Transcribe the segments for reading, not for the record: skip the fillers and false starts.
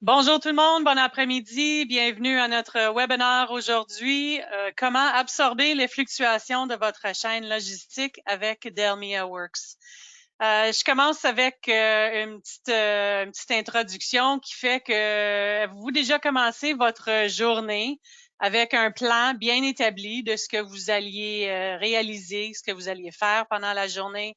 Bonjour tout le monde, bon après-midi, bienvenue à notre webinaire aujourd'hui. Comment absorber les fluctuations de votre chaîne logistique avec Delmia Works. Je commence avec une petite introduction qui fait que vous déjà commencé votre journée avec un plan bien établi de ce que vous alliez réaliser, ce que vous alliez faire pendant la journée.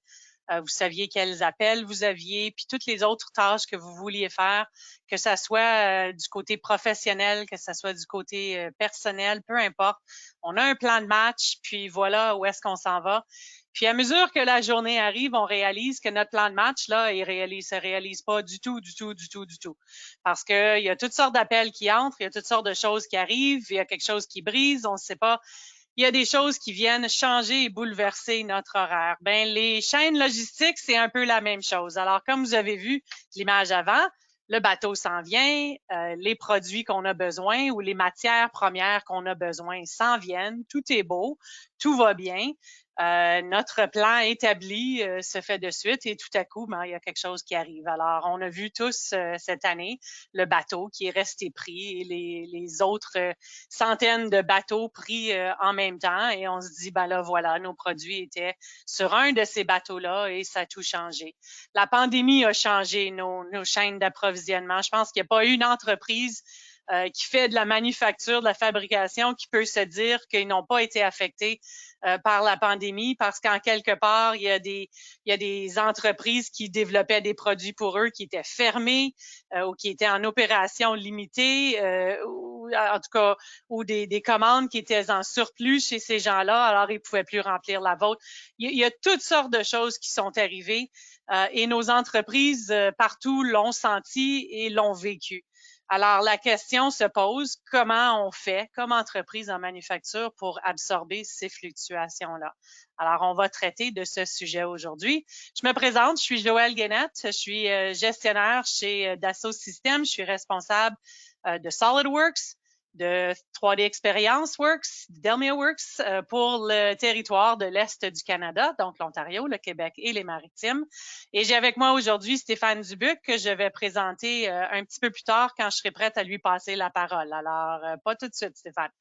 Vous saviez quels appels vous aviez, puis toutes les autres tâches que vous vouliez faire, que ça soit du côté professionnel, que ça soit du côté personnel, peu importe. On a un plan de match, puis voilà où est-ce qu'on s'en va. Puis à mesure que la journée arrive, on réalise que notre plan de match, là, se réalise pas du tout, du tout, du tout, du tout. Parce qu'il y a toutes sortes d'appels qui entrent, il y a toutes sortes de choses qui arrivent, il y a quelque chose qui brise, on ne sait pas. Il y a des choses qui viennent changer et bouleverser notre horaire. Ben, les chaînes logistiques, c'est un peu la même chose. Alors, comme vous avez vu l'image avant, le bateau s'en vient, les produits qu'on a besoin ou les matières premières qu'on a besoin s'en viennent, tout est beau, tout va bien. Notre plan établi se fait de suite et tout à coup, ben, il y a quelque chose qui arrive. Alors, on a vu tous cette année le bateau qui est resté pris et les autres centaines de bateaux pris en même temps et on se dit, ben là, voilà, nos produits étaient sur un de ces bateaux-là et ça a tout changé. La pandémie a changé nos chaînes d'approvisionnement. Je pense qu'il n'y a pas une entreprise qui fait de la manufacture, de la fabrication, qui peut se dire qu'ils n'ont pas été affectés par la pandémie parce qu'en quelque part, il y a des entreprises qui développaient des produits pour eux qui étaient fermés ou qui étaient en opération limitée ou en tout cas ou des commandes qui étaient en surplus chez ces gens-là, alors ils ne pouvaient plus remplir la vôtre. Il y a toutes sortes de choses qui sont arrivées et nos entreprises partout l'ont senti et l'ont vécu. Alors, la question se pose, comment on fait comme entreprise en manufacture pour absorber ces fluctuations-là? Alors, on va traiter de ce sujet aujourd'hui. Je me présente, je suis Joëlle Guénette, je suis gestionnaire chez Dassault Systèmes, je suis responsable de SolidWorks, de 3D Experience Works, Delmia Works pour le territoire de l'Est du Canada, donc l'Ontario, le Québec et les Maritimes. Et j'ai avec moi aujourd'hui Stéphane Dubuc que je vais présenter un petit peu plus tard quand je serai prête à lui passer la parole. Alors, pas tout de suite, Stéphane.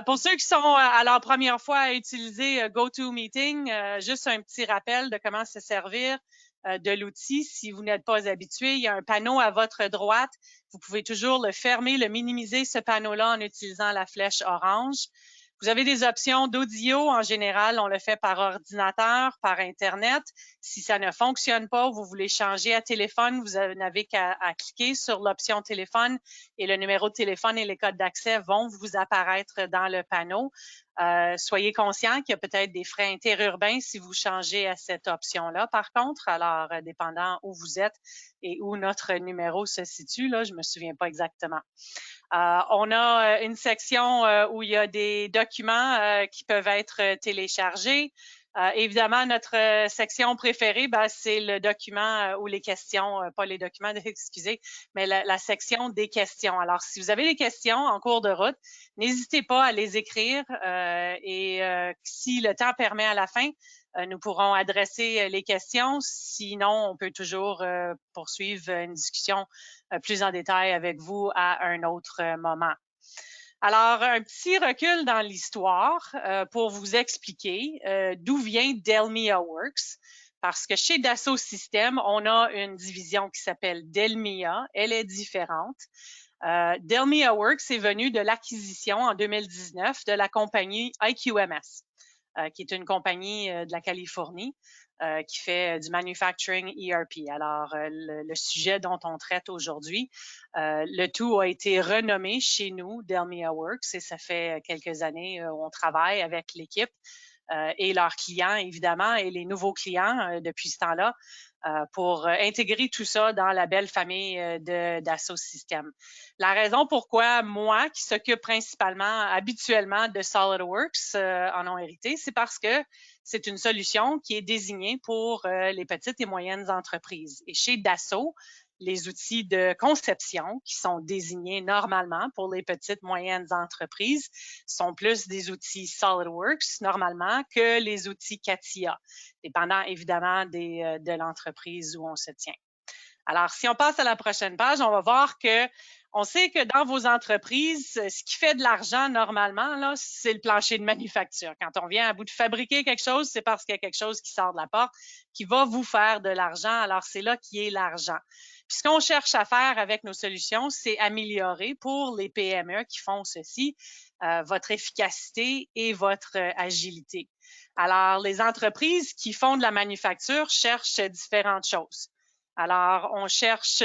Pour ceux qui sont à leur première fois à utiliser GoToMeeting, juste un petit rappel de comment se servir de l'outil. Si vous n'êtes pas habitué, il y a un panneau à votre droite. Vous pouvez toujours le fermer, le minimiser, ce panneau-là, en utilisant la flèche orange. Vous avez des options d'audio. En général, on le fait par ordinateur, par Internet. Si ça ne fonctionne pas, vous voulez changer à téléphone, vous n'avez qu'à cliquer sur l'option téléphone et le numéro de téléphone et les codes d'accès vont vous apparaître dans le panneau. Soyez conscient qu'il y a peut-être des frais interurbains si vous changez à cette option-là, par contre. Alors, dépendant où vous êtes et où notre numéro se situe, là, je me souviens pas exactement. On a une section où il y a des documents qui peuvent être téléchargés. Évidemment, notre section préférée, c'est le document ou les questions, pas les documents, excusez, mais la section des questions. Alors, si vous avez des questions en cours de route, n'hésitez pas à les écrire et si le temps permet à la fin, nous pourrons adresser les questions. Sinon, on peut toujours poursuivre une discussion plus en détail avec vous à un autre moment. Alors, un petit recul dans l'histoire pour vous expliquer d'où vient Delmia Works. Parce que chez Dassault Systèmes, on a une division qui s'appelle Delmia. Elle est différente. Delmia Works est venue de l'acquisition en 2019 de la compagnie IQMS, qui est une compagnie de la Californie qui fait du manufacturing ERP. Alors, le sujet dont on traite aujourd'hui, le tout a été renommé chez nous, Delmia Works, et ça fait quelques années où on travaille avec l'équipe et leurs clients, évidemment, et les nouveaux clients depuis ce temps-là, pour intégrer tout ça dans la belle famille Dassault Systèmes. La raison pourquoi moi, qui s'occupe principalement, habituellement de SolidWorks, en ont hérité, c'est parce que c'est une solution qui est désignée pour les petites et moyennes entreprises. Et chez Dassault, les outils de conception qui sont désignés normalement pour les petites moyennes entreprises sont plus des outils SolidWorks normalement que les outils CATIA, dépendant évidemment de l'entreprise où on se tient. Alors, si on passe à la prochaine page, on va voir que on sait que dans vos entreprises, ce qui fait de l'argent normalement, là, c'est le plancher de manufacture. Quand on vient à bout de fabriquer quelque chose, c'est parce qu'il y a quelque chose qui sort de la porte qui va vous faire de l'argent. Alors, c'est là qui est l'argent. Puis ce qu'on cherche à faire avec nos solutions, c'est améliorer pour les PME qui font ceci, votre efficacité et votre agilité. Alors, les entreprises qui font de la manufacture cherchent différentes choses. Alors, on cherche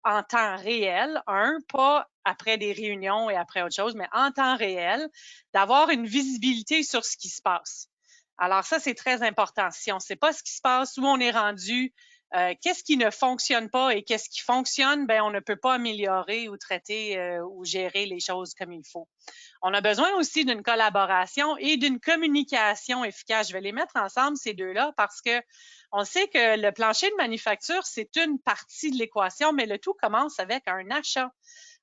en temps réel, pas après des réunions et après autre chose, mais en temps réel, d'avoir une visibilité sur ce qui se passe. Alors, ça, c'est très important. Si on ne sait pas ce qui se passe, où on est rendu, qu'est-ce qui ne fonctionne pas et qu'est-ce qui fonctionne, ben, on ne peut pas améliorer ou traiter ou gérer les choses comme il faut. On a besoin aussi d'une collaboration et d'une communication efficace. Je vais les mettre ensemble, ces deux-là, parce que on sait que le plancher de manufacture, c'est une partie de l'équation, mais le tout commence avec un achat.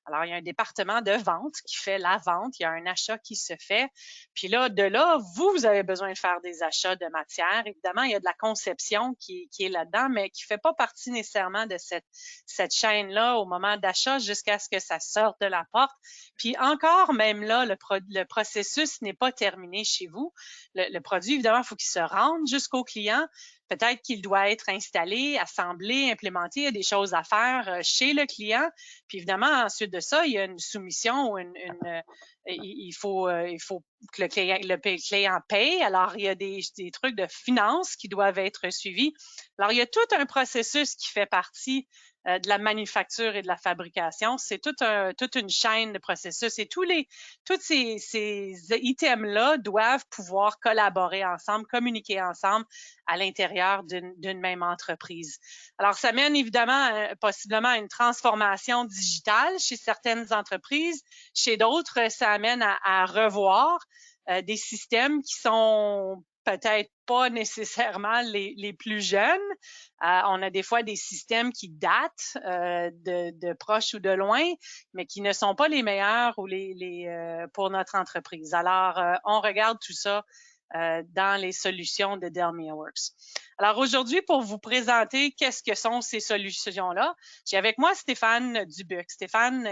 Alors, il y a un département de vente qui fait la vente, il y a un achat qui se fait. Puis là, de là, vous avez besoin de faire des achats de matière. Évidemment, il y a de la conception qui est là-dedans, mais qui ne fait pas partie nécessairement de cette chaîne-là au moment d'achat jusqu'à ce que ça sorte de la porte. Puis encore, même là, le processus n'est pas terminé chez vous. Le produit, évidemment, il faut qu'il se rende jusqu'au client. Peut-être qu'il doit être installé, assemblé, implémenté. Il y a des choses à faire chez le client. Puis évidemment, ensuite de ça, il y a une soumission ou il faut que le client paye. Alors, il y a des trucs de finances qui doivent être suivis. Alors, il y a tout un processus qui fait partie de la manufacture et de la fabrication. C'est toute une chaîne de processus et tous ces items-là doivent pouvoir collaborer ensemble, communiquer ensemble à l'intérieur d'une même entreprise. Alors, ça mène évidemment possiblement à une transformation digitale chez certaines entreprises. Chez d'autres, ça amène à revoir des systèmes qui sont peut-être pas nécessairement les plus jeunes. On a des fois des systèmes qui datent de proche ou de loin, mais qui ne sont pas les meilleurs ou pour notre entreprise. Alors, on regarde tout ça dans les solutions de Delmia Works. Alors aujourd'hui, pour vous présenter qu'est-ce que sont ces solutions-là, j'ai avec moi Stéphane Dubuc. Stéphane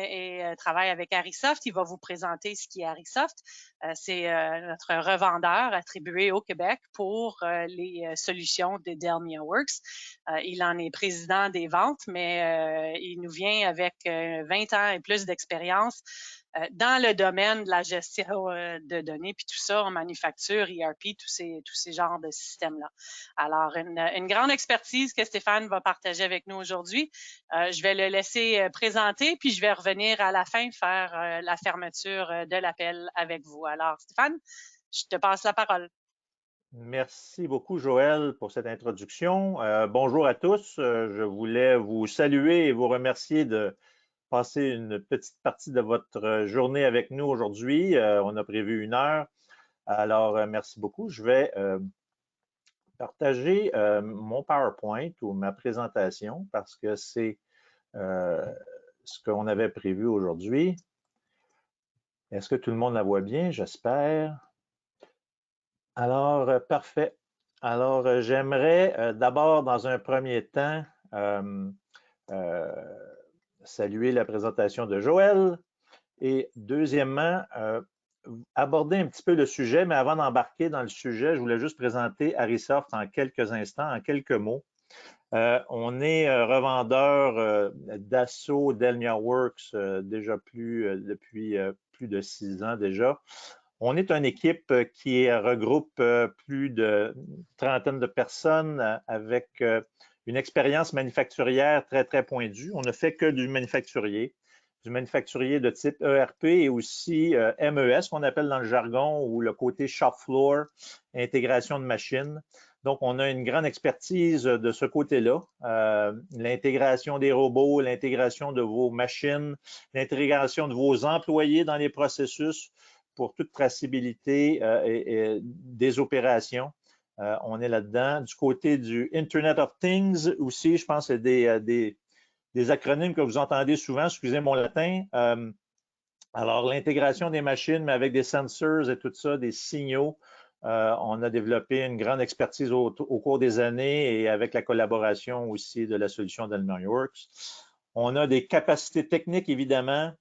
travaille avec Arisoft. Il va vous présenter ce qui est Arisoft. C'est notre revendeur attribué au Québec pour les solutions de Delmia Works. Il en est président des ventes, mais il nous vient avec 20 ans et plus d'expérience dans le domaine de la gestion de données, puis tout ça en manufacture, ERP, tous ces genres de systèmes-là. Alors, une grande expertise que Stéphane va partager avec nous aujourd'hui. Je vais le laisser présenter, puis je vais revenir à la fin faire la fermeture de l'appel avec vous. Alors, Stéphane, je te passe la parole. Merci beaucoup, Joël, pour cette introduction. Bonjour à tous. Je voulais vous saluer et vous remercier de passer une petite partie de votre journée avec nous aujourd'hui. On a prévu 1 heure. Alors, merci beaucoup. Je vais partager mon PowerPoint ou ma présentation parce que c'est ce qu'on avait prévu aujourd'hui. Est-ce que tout le monde la voit bien? J'espère. Alors, parfait. Alors, j'aimerais d'abord, dans un premier temps, saluer la présentation de Joël et deuxièmement, aborder un petit peu le sujet, mais avant d'embarquer dans le sujet, je voulais juste présenter Arisoft en quelques instants, en quelques mots. On est revendeur d'Asso Delmia Works déjà depuis plus de 6 ans déjà. On est une équipe qui regroupe plus de 30 de personnes avec une expérience manufacturière très, très pointue. On ne fait que du manufacturier de type ERP et aussi MES, qu'on appelle dans le jargon, ou le côté shop floor, intégration de machines. Donc, on a une grande expertise de ce côté-là. L'intégration des robots, l'intégration de vos machines, l'intégration de vos employés dans les processus pour toute traçabilité et des opérations. On est là-dedans. Du côté du Internet of Things aussi, je pense que c'est des acronymes que vous entendez souvent, excusez mon latin. Alors, l'intégration des machines, mais avec des sensors et tout ça, des signaux. On a développé une grande expertise au cours des années et avec la collaboration aussi de la solution Delmiaworks. On a des capacités techniques, évidemment.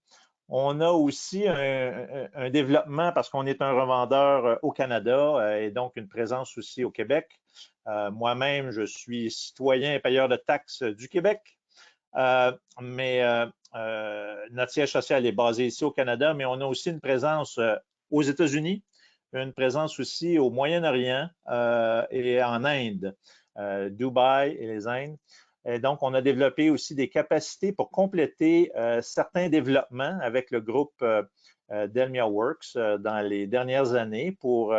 On a aussi un développement parce qu'on est un revendeur au Canada et donc une présence aussi au Québec. Moi-même, je suis citoyen et payeur de taxes du Québec, mais notre siège social est basé ici au Canada, mais on a aussi une présence aux États-Unis, une présence aussi au Moyen-Orient et en Inde, Dubaï et les Indes. Et donc, on a développé aussi des capacités pour compléter certains développements avec le groupe Delmiaworks dans les dernières années pour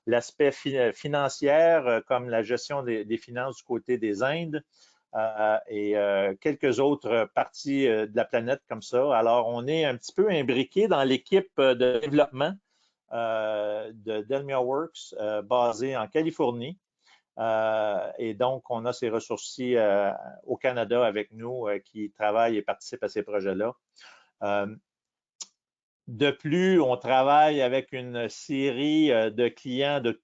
l'aspect financier comme la gestion des finances du côté des Indes et quelques autres parties de la planète comme ça. Alors, on est un petit peu imbriqué dans l'équipe de développement de Delmiaworks basée en Californie. Et donc, on a ces ressources-ci au Canada avec nous qui travaillent et participent à ces projets-là. De plus, on travaille avec une série de clients de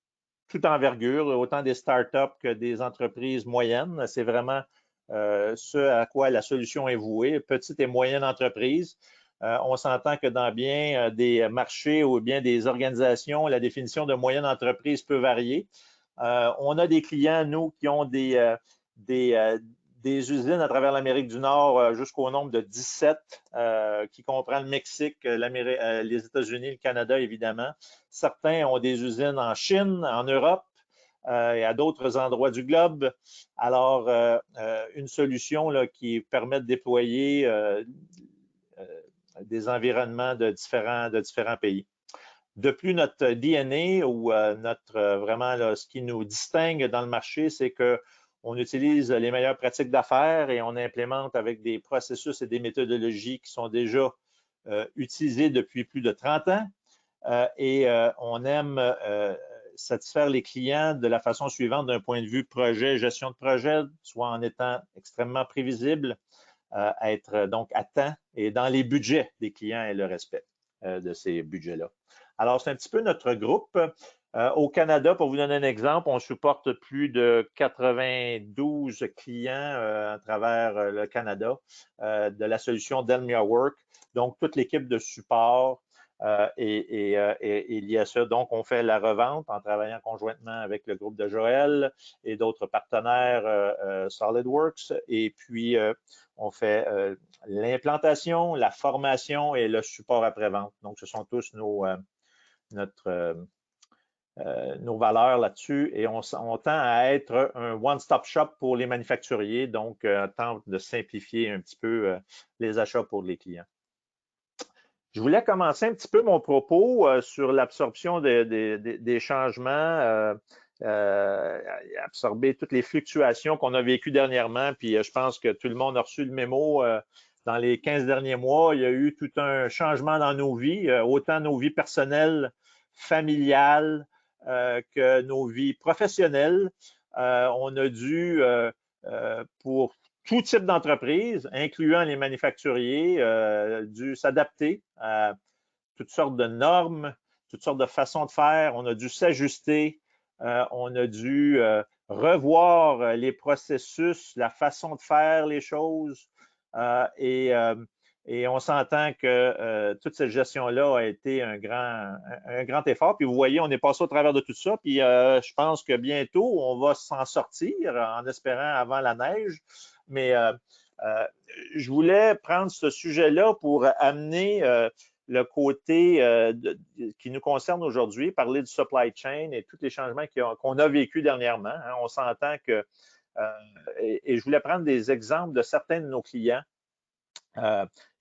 toute envergure, autant des startups que des entreprises moyennes. C'est vraiment ce à quoi la solution est vouée, petites et moyennes entreprises. On s'entend que dans bien des marchés ou bien des organisations, la définition de moyenne entreprise peut varier. On a des clients, nous, qui ont des usines à travers l'Amérique du Nord jusqu'au nombre de 17, qui comprend le Mexique, les États-Unis, le Canada, évidemment. Certains ont des usines en Chine, en Europe et à d'autres endroits du globe. Alors, une solution là, qui permet de déployer des environnements de différents pays. De plus, notre DNA ou vraiment là, ce qui nous distingue dans le marché, c'est qu'on utilise les meilleures pratiques d'affaires et on implémente avec des processus et des méthodologies qui sont déjà utilisées depuis plus de 30 ans. Et on aime satisfaire les clients de la façon suivante d'un point de vue projet, gestion de projet, soit en étant extrêmement prévisible, être donc à temps et dans les budgets des clients et le respect de ces budgets-là. Alors, c'est un petit peu notre groupe. Au Canada, pour vous donner un exemple, on supporte plus de 92 clients à travers le Canada de la solution Delmiaworks. Donc, toute l'équipe de support et il y a ça. Donc, on fait la revente en travaillant conjointement avec le groupe de Joël et d'autres partenaires SolidWorks. Et puis, on fait l'implantation, la formation et le support après-vente. Donc, ce sont tous nos valeurs là-dessus et on tend à être un one-stop shop pour les manufacturiers, donc on tente de simplifier un petit peu les achats pour les clients. Je voulais commencer un petit peu mon propos sur l'absorption des changements, absorber toutes les fluctuations qu'on a vécues dernièrement, puis je pense que tout le monde a reçu le mémo. Dans les 15 derniers mois, il y a eu tout un changement dans nos vies, autant nos vies personnelles, familiales que nos vies professionnelles. On a dû, pour tout type d'entreprise, incluant les manufacturiers, dû s'adapter à toutes sortes de normes, toutes sortes de façons de faire. On a dû s'ajuster. On a dû revoir les processus, la façon de faire les choses. Et on s'entend que toute cette gestion-là a été un grand effort. Puis vous voyez, on est passé au travers de tout ça. Puis je pense que bientôt, on va s'en sortir en espérant avant la neige. Mais je voulais prendre ce sujet-là pour amener le côté qui nous concerne aujourd'hui, parler du supply chain et tous les changements qu'on a vécu dernièrement. Hein. On s'entend que, et je voulais prendre des exemples de certains de nos clients.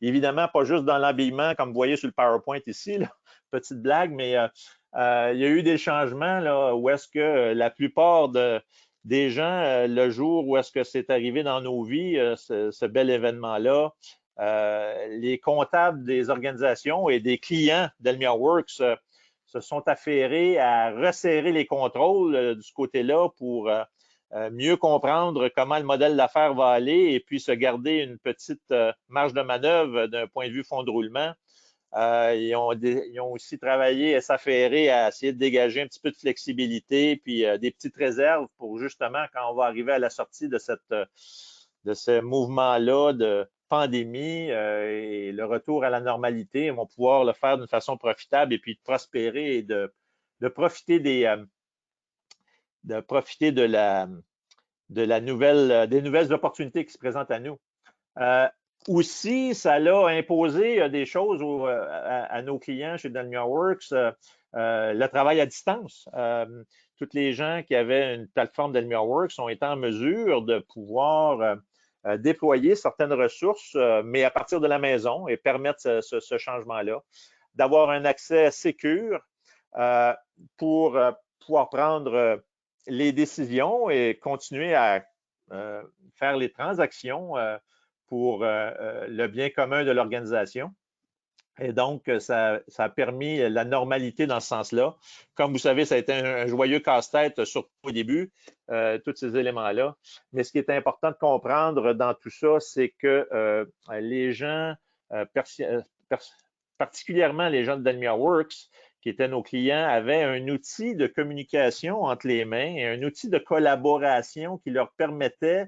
Évidemment, pas juste dans l'habillement, comme vous voyez sur le PowerPoint ici, là, petite blague, mais il y a eu des changements là, où est-ce que la plupart des gens, le jour où est-ce que c'est arrivé dans nos vies, ce bel événement-là, les comptables des organisations et des clients Delmiaworks se sont affairés à resserrer les contrôles de ce côté-là pour mieux comprendre comment le modèle d'affaires va aller et puis se garder une petite marge de manœuvre d'un point de vue fonds de roulement. Ils ont aussi travaillé et s'affairer à essayer de dégager un petit peu de flexibilité, puis des petites réserves pour justement, quand on va arriver à la sortie de ce mouvement-là de pandémie et le retour à la normalité, ils vont pouvoir le faire d'une façon profitable et puis de prospérer et de profiter des nouvelles opportunités qui se présentent à nous. Aussi, ça l'a imposé des choses à nos clients chez Dalmia Works, le travail à distance. Tous les gens qui avaient une plateforme Dalmia Works ont été en mesure de pouvoir déployer certaines ressources, mais à partir de la maison et permettre ce changement-là, d'avoir un accès sécur pour pouvoir prendre les décisions et continuer à faire les transactions pour le bien commun de l'organisation. Et donc, ça a permis la normalité dans ce sens-là. Comme vous savez, ça a été un joyeux casse-tête, surtout au début, tous ces éléments-là. Mais ce qui est important de comprendre dans tout ça, c'est que les gens, particulièrement les gens de Dalmia Works, qui étaient nos clients, avaient un outil de communication entre les mains et un outil de collaboration qui leur permettait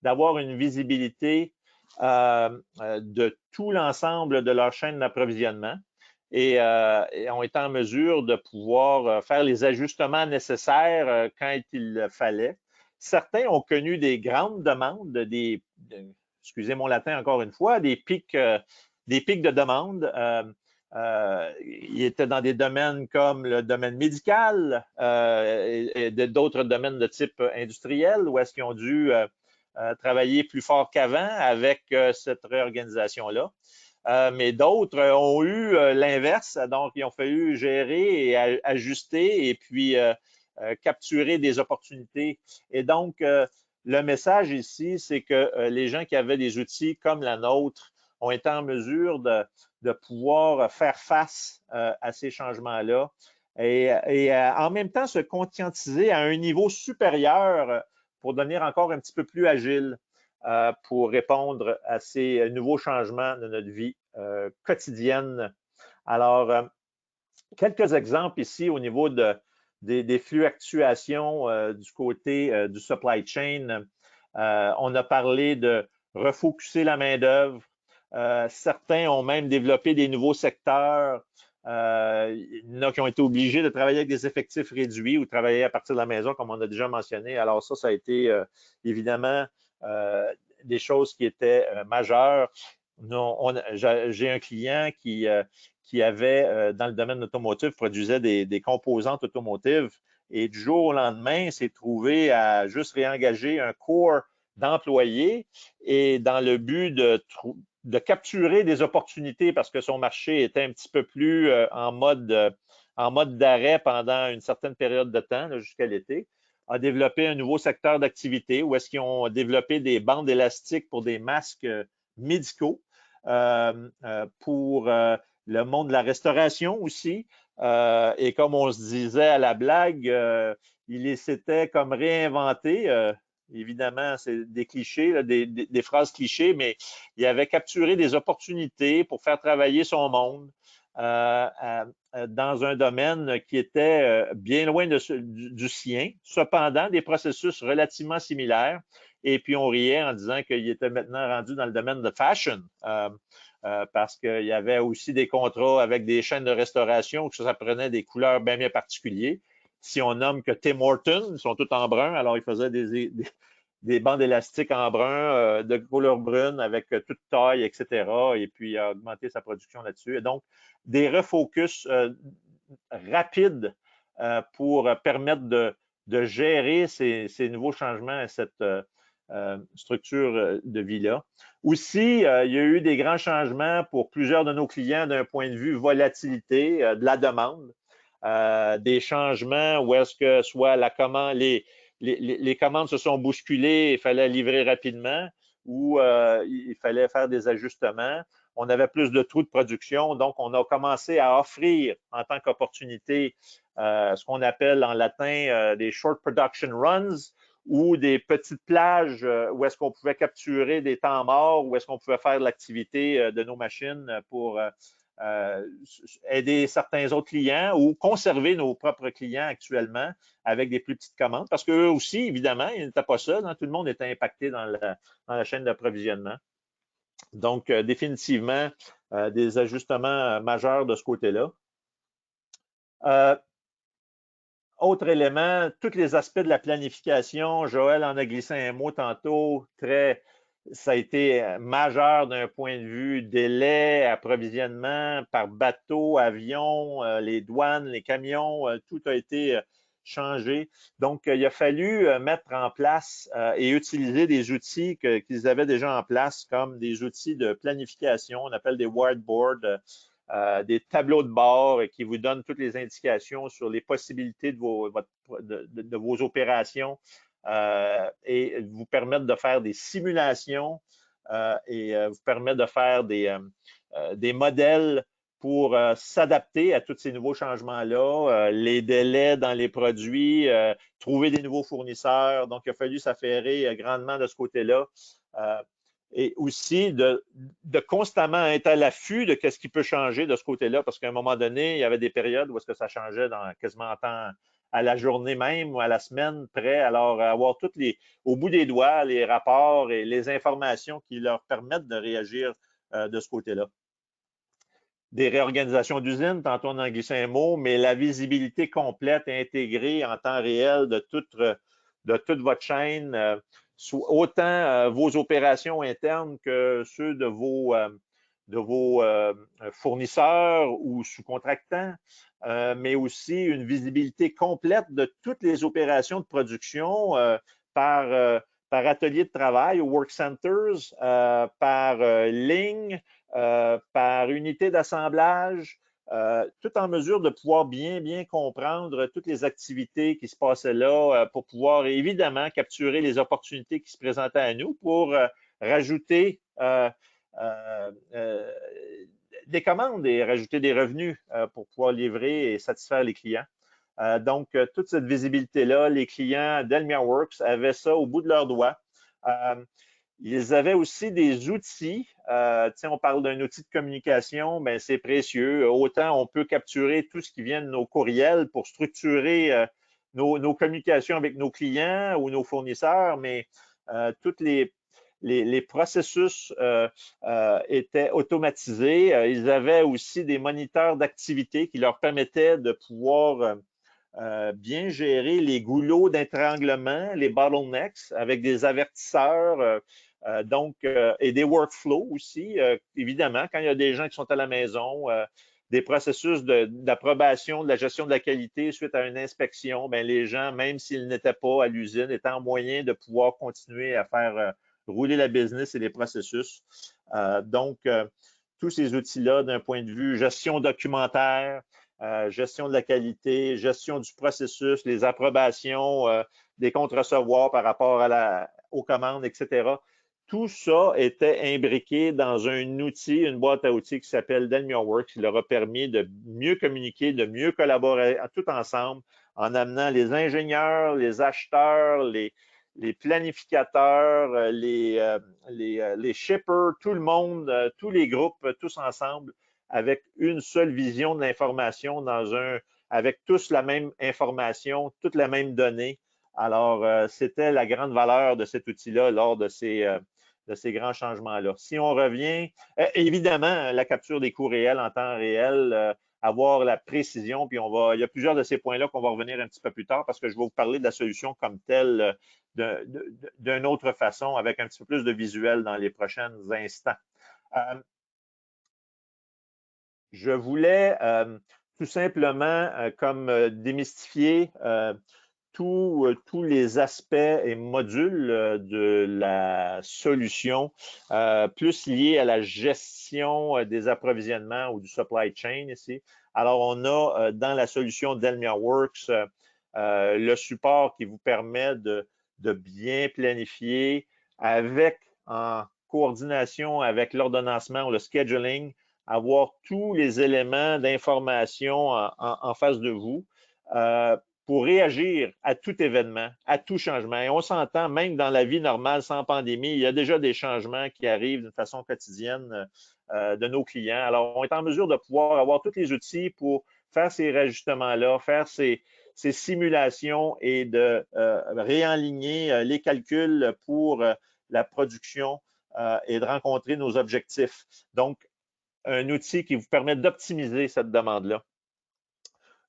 d'avoir une visibilité de tout l'ensemble de leur chaîne d'approvisionnement et ont été en mesure de pouvoir faire les ajustements nécessaires quand il le fallait. Certains ont connu des grandes demandes, excusez mon latin encore une fois, des pics de demande. Ils étaient dans des domaines comme le domaine médical et d'autres domaines de type industriel où est-ce qu'ils ont dû travailler plus fort qu'avant avec cette réorganisation-là. Mais d'autres ont eu l'inverse, donc ils ont fallu gérer et ajuster et puis capturer des opportunités. Et donc, le message ici, c'est que les gens qui avaient des outils comme la nôtre ont été en mesure de pouvoir faire face à ces changements-là et en même temps se conscientiser à un niveau supérieur pour devenir encore un petit peu plus agile pour répondre à ces nouveaux changements de notre vie quotidienne. Alors, quelques exemples ici au niveau des fluctuations du côté du supply chain. On a parlé de refocuser la main-d'œuvre. Certains ont même développé des nouveaux secteurs. Il y en a qui ont été obligés de travailler avec des effectifs réduits ou travailler à partir de la maison, comme on a déjà mentionné. Alors ça a été évidemment des choses qui étaient majeures. J'ai un client qui avait, dans le domaine automotive, produisait des composantes automotives et du jour au lendemain, s'est trouvé à juste réengager un corps d'employés et dans le but de capturer des opportunités parce que son marché était un petit peu plus en mode d'arrêt pendant une certaine période de temps, jusqu'à l'été, a développé un nouveau secteur d'activité où est-ce qu'ils ont développé des bandes élastiques pour des masques médicaux pour le monde de la restauration aussi. Et comme on se disait à la blague, il s'était comme réinventé. Évidemment, c'est des clichés, là, des phrases clichés, mais il avait capturé des opportunités pour faire travailler son monde dans un domaine qui était bien loin du sien, cependant des processus relativement similaires. Et puis, on riait en disant qu'il était maintenant rendu dans le domaine de fashion parce qu'il y avait aussi des contrats avec des chaînes de restauration que ça prenait des couleurs bien particulières. Si on nomme que Tim Hortons, ils sont tous en brun, alors ils faisaient des bandes élastiques en brun, de couleur brune avec toute taille, etc. Et puis, a augmenté sa production là-dessus. Et donc, des refocus rapides pour permettre de gérer ces nouveaux changements et cette structure de vie-là. Aussi, il y a eu des grands changements pour plusieurs de nos clients d'un point de vue volatilité de la demande. Des changements où est-ce que soit la commande, les commandes se sont bousculées, il fallait livrer rapidement ou il fallait faire des ajustements. On avait plus de trous de production, donc on a commencé à offrir en tant qu'opportunité ce qu'on appelle en latin des short production runs ou des petites plages où est-ce qu'on pouvait capturer des temps morts, où est-ce qu'on pouvait faire de l'activité de nos machines pour aider certains autres clients ou conserver nos propres clients actuellement avec des plus petites commandes parce qu'eux aussi, évidemment, ils n'étaient pas seuls, hein, tout le monde était impacté dans la chaîne d'approvisionnement. Donc, définitivement, des ajustements majeurs de ce côté-là. Autre élément, tous les aspects de la planification, Joël en a glissé un mot tantôt, ça a été majeur d'un point de vue délai, approvisionnement par bateau, avion, les douanes, les camions, tout a été changé. Donc, il a fallu mettre en place et utiliser des outils qu'ils avaient déjà en place, comme des outils de planification, on appelle des whiteboards, des tableaux de bord qui vous donnent toutes les indications sur les possibilités de vos opérations et vous permettent de faire des simulations et vous permettent de faire des modèles pour s'adapter à tous ces nouveaux changements-là, les délais dans les produits, trouver des nouveaux fournisseurs. Donc, il a fallu s'affairer grandement de ce côté-là. Et aussi de constamment être à l'affût de ce qui peut changer de ce côté-là, parce qu'à un moment donné, il y avait des périodes où est-ce que ça changeait quasiment en temps à la journée même ou à la semaine près. Alors, avoir au bout des doigts, les rapports et les informations qui leur permettent de réagir de ce côté-là. Des réorganisations d'usines, tantôt on en glissé un mot, mais la visibilité complète et intégrée en temps réel de toute votre chaîne, autant vos opérations internes que ceux de vos fournisseurs ou sous-contractants, mais aussi une visibilité complète de toutes les opérations de production par atelier de travail, work centers, par ligne, par unité d'assemblage, tout en mesure de pouvoir bien comprendre toutes les activités qui se passaient là pour pouvoir évidemment capturer les opportunités qui se présentaient à nous pour rajouter des commandes et rajouter des revenus pour pouvoir livrer et satisfaire les clients. Donc, toute cette visibilité-là, les clients d'Elmia Works avaient ça au bout de leurs doigts. Ils avaient aussi des outils. On parle d'un outil de communication, ben c'est précieux. Autant on peut capturer tout ce qui vient de nos courriels pour structurer nos communications avec nos clients ou nos fournisseurs, mais tous les processus étaient automatisés. Ils avaient aussi des moniteurs d'activité qui leur permettaient de pouvoir bien gérer les goulots d'étranglement, les bottlenecks, avec des avertisseurs, et des workflows aussi, évidemment, quand il y a des gens qui sont à la maison, des processus d'approbation de la gestion de la qualité suite à une inspection, bien, les gens, même s'ils n'étaient pas à l'usine, étaient en moyen de pouvoir continuer à faire rouler la business et les processus. Tous ces outils-là, d'un point de vue gestion documentaire, gestion de la qualité, gestion du processus, les approbations des comptes recevoirs par rapport aux commandes, etc. Tout ça était imbriqué dans un outil, une boîte à outils qui s'appelle Delmia Works, qui leur a permis de mieux communiquer, de mieux collaborer tout ensemble en amenant les ingénieurs, les acheteurs, les planificateurs, les shippers, tout le monde, tous les groupes, tous ensemble, avec une seule vision de l'information avec tous la même information, toutes la même donnée. Alors, c'était la grande valeur de cet outil-là lors de ces grands changements-là. Si on revient, évidemment, la capture des coûts réels en temps réel, avoir la précision, puis il y a plusieurs de ces points-là qu'on va revenir un petit peu plus tard parce que je vais vous parler de la solution comme telle d'une autre façon, avec un petit peu plus de visuel dans les prochains instants. Je voulais tout simplement comme démystifier tous les aspects et modules de la solution, plus liés à la gestion des approvisionnements ou du supply chain ici. Alors, on a dans la solution Delmia Works le support qui vous permet de bien planifier en coordination avec l'ordonnancement ou le scheduling, avoir tous les éléments d'information en face de vous pour réagir à tout événement, à tout changement. Et on s'entend, même dans la vie normale, sans pandémie, il y a déjà des changements qui arrivent d'une façon quotidienne de nos clients. Alors, on est en mesure de pouvoir avoir tous les outils pour faire ces rajustements-là, faire ces simulations et de réaligner les calculs pour la production et de rencontrer nos objectifs. Donc, un outil qui vous permet d'optimiser cette demande-là.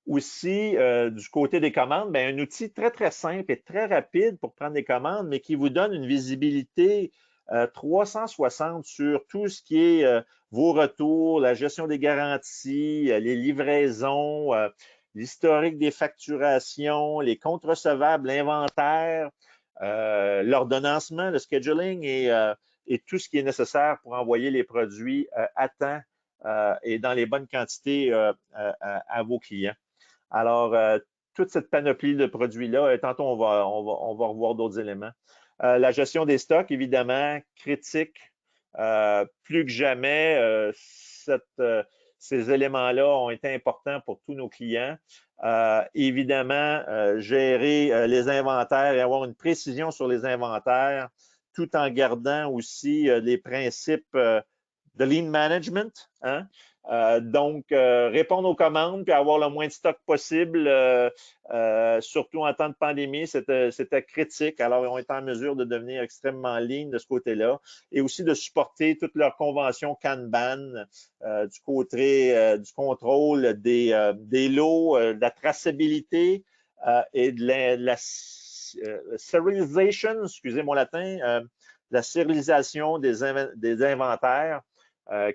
Aussi, du côté des commandes, bien, un outil très, très simple et très rapide pour prendre des commandes, mais qui vous donne une visibilité 360 sur tout ce qui est vos retours, la gestion des garanties, les livraisons, l'historique des facturations, les comptes recevables, l'inventaire, l'ordonnancement, le scheduling et tout ce qui est nécessaire pour envoyer les produits à temps et dans les bonnes quantités à vos clients. Alors, toute cette panoplie de produits-là, tantôt on va revoir d'autres éléments. La gestion des stocks, évidemment, critique. Plus que jamais, ces éléments-là ont été importants pour tous nos clients. Évidemment, gérer les inventaires et avoir une précision sur les inventaires, tout en gardant aussi les principes de lean management, hein? Donc, répondre aux commandes puis avoir le moins de stock possible, surtout en temps de pandémie, c'était critique. Alors, ils ont été en mesure de devenir extrêmement lean de ce côté-là et aussi de supporter toutes leurs conventions Kanban du côté du contrôle des lots, de la traçabilité et de la serialization, excusez mon latin, la sérialisation des inventaires.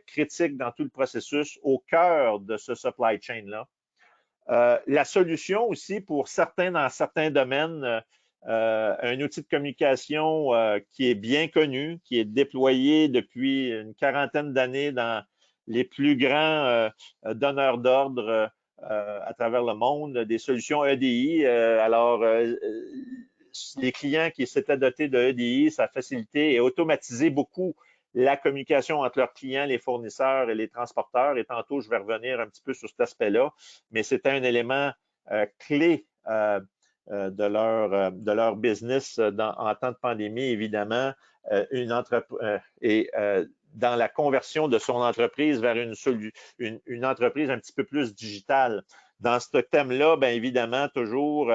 Critique dans tout le processus au cœur de ce supply chain-là. La solution aussi pour certains dans certains domaines, un outil de communication qui est bien connu, qui est déployé depuis une quarantaine d'années dans les plus grands donneurs d'ordre à travers le monde, des solutions EDI. Alors, les clients qui s'étaient dotés de EDI, ça a facilité et automatisé beaucoup la communication entre leurs clients, les fournisseurs et les transporteurs. Et tantôt, je vais revenir un petit peu sur cet aspect-là, mais c'était un élément clé de leur business en temps de pandémie, évidemment, et dans la conversion de son entreprise vers une entreprise un petit peu plus digitale. Dans ce thème-là, bien évidemment, toujours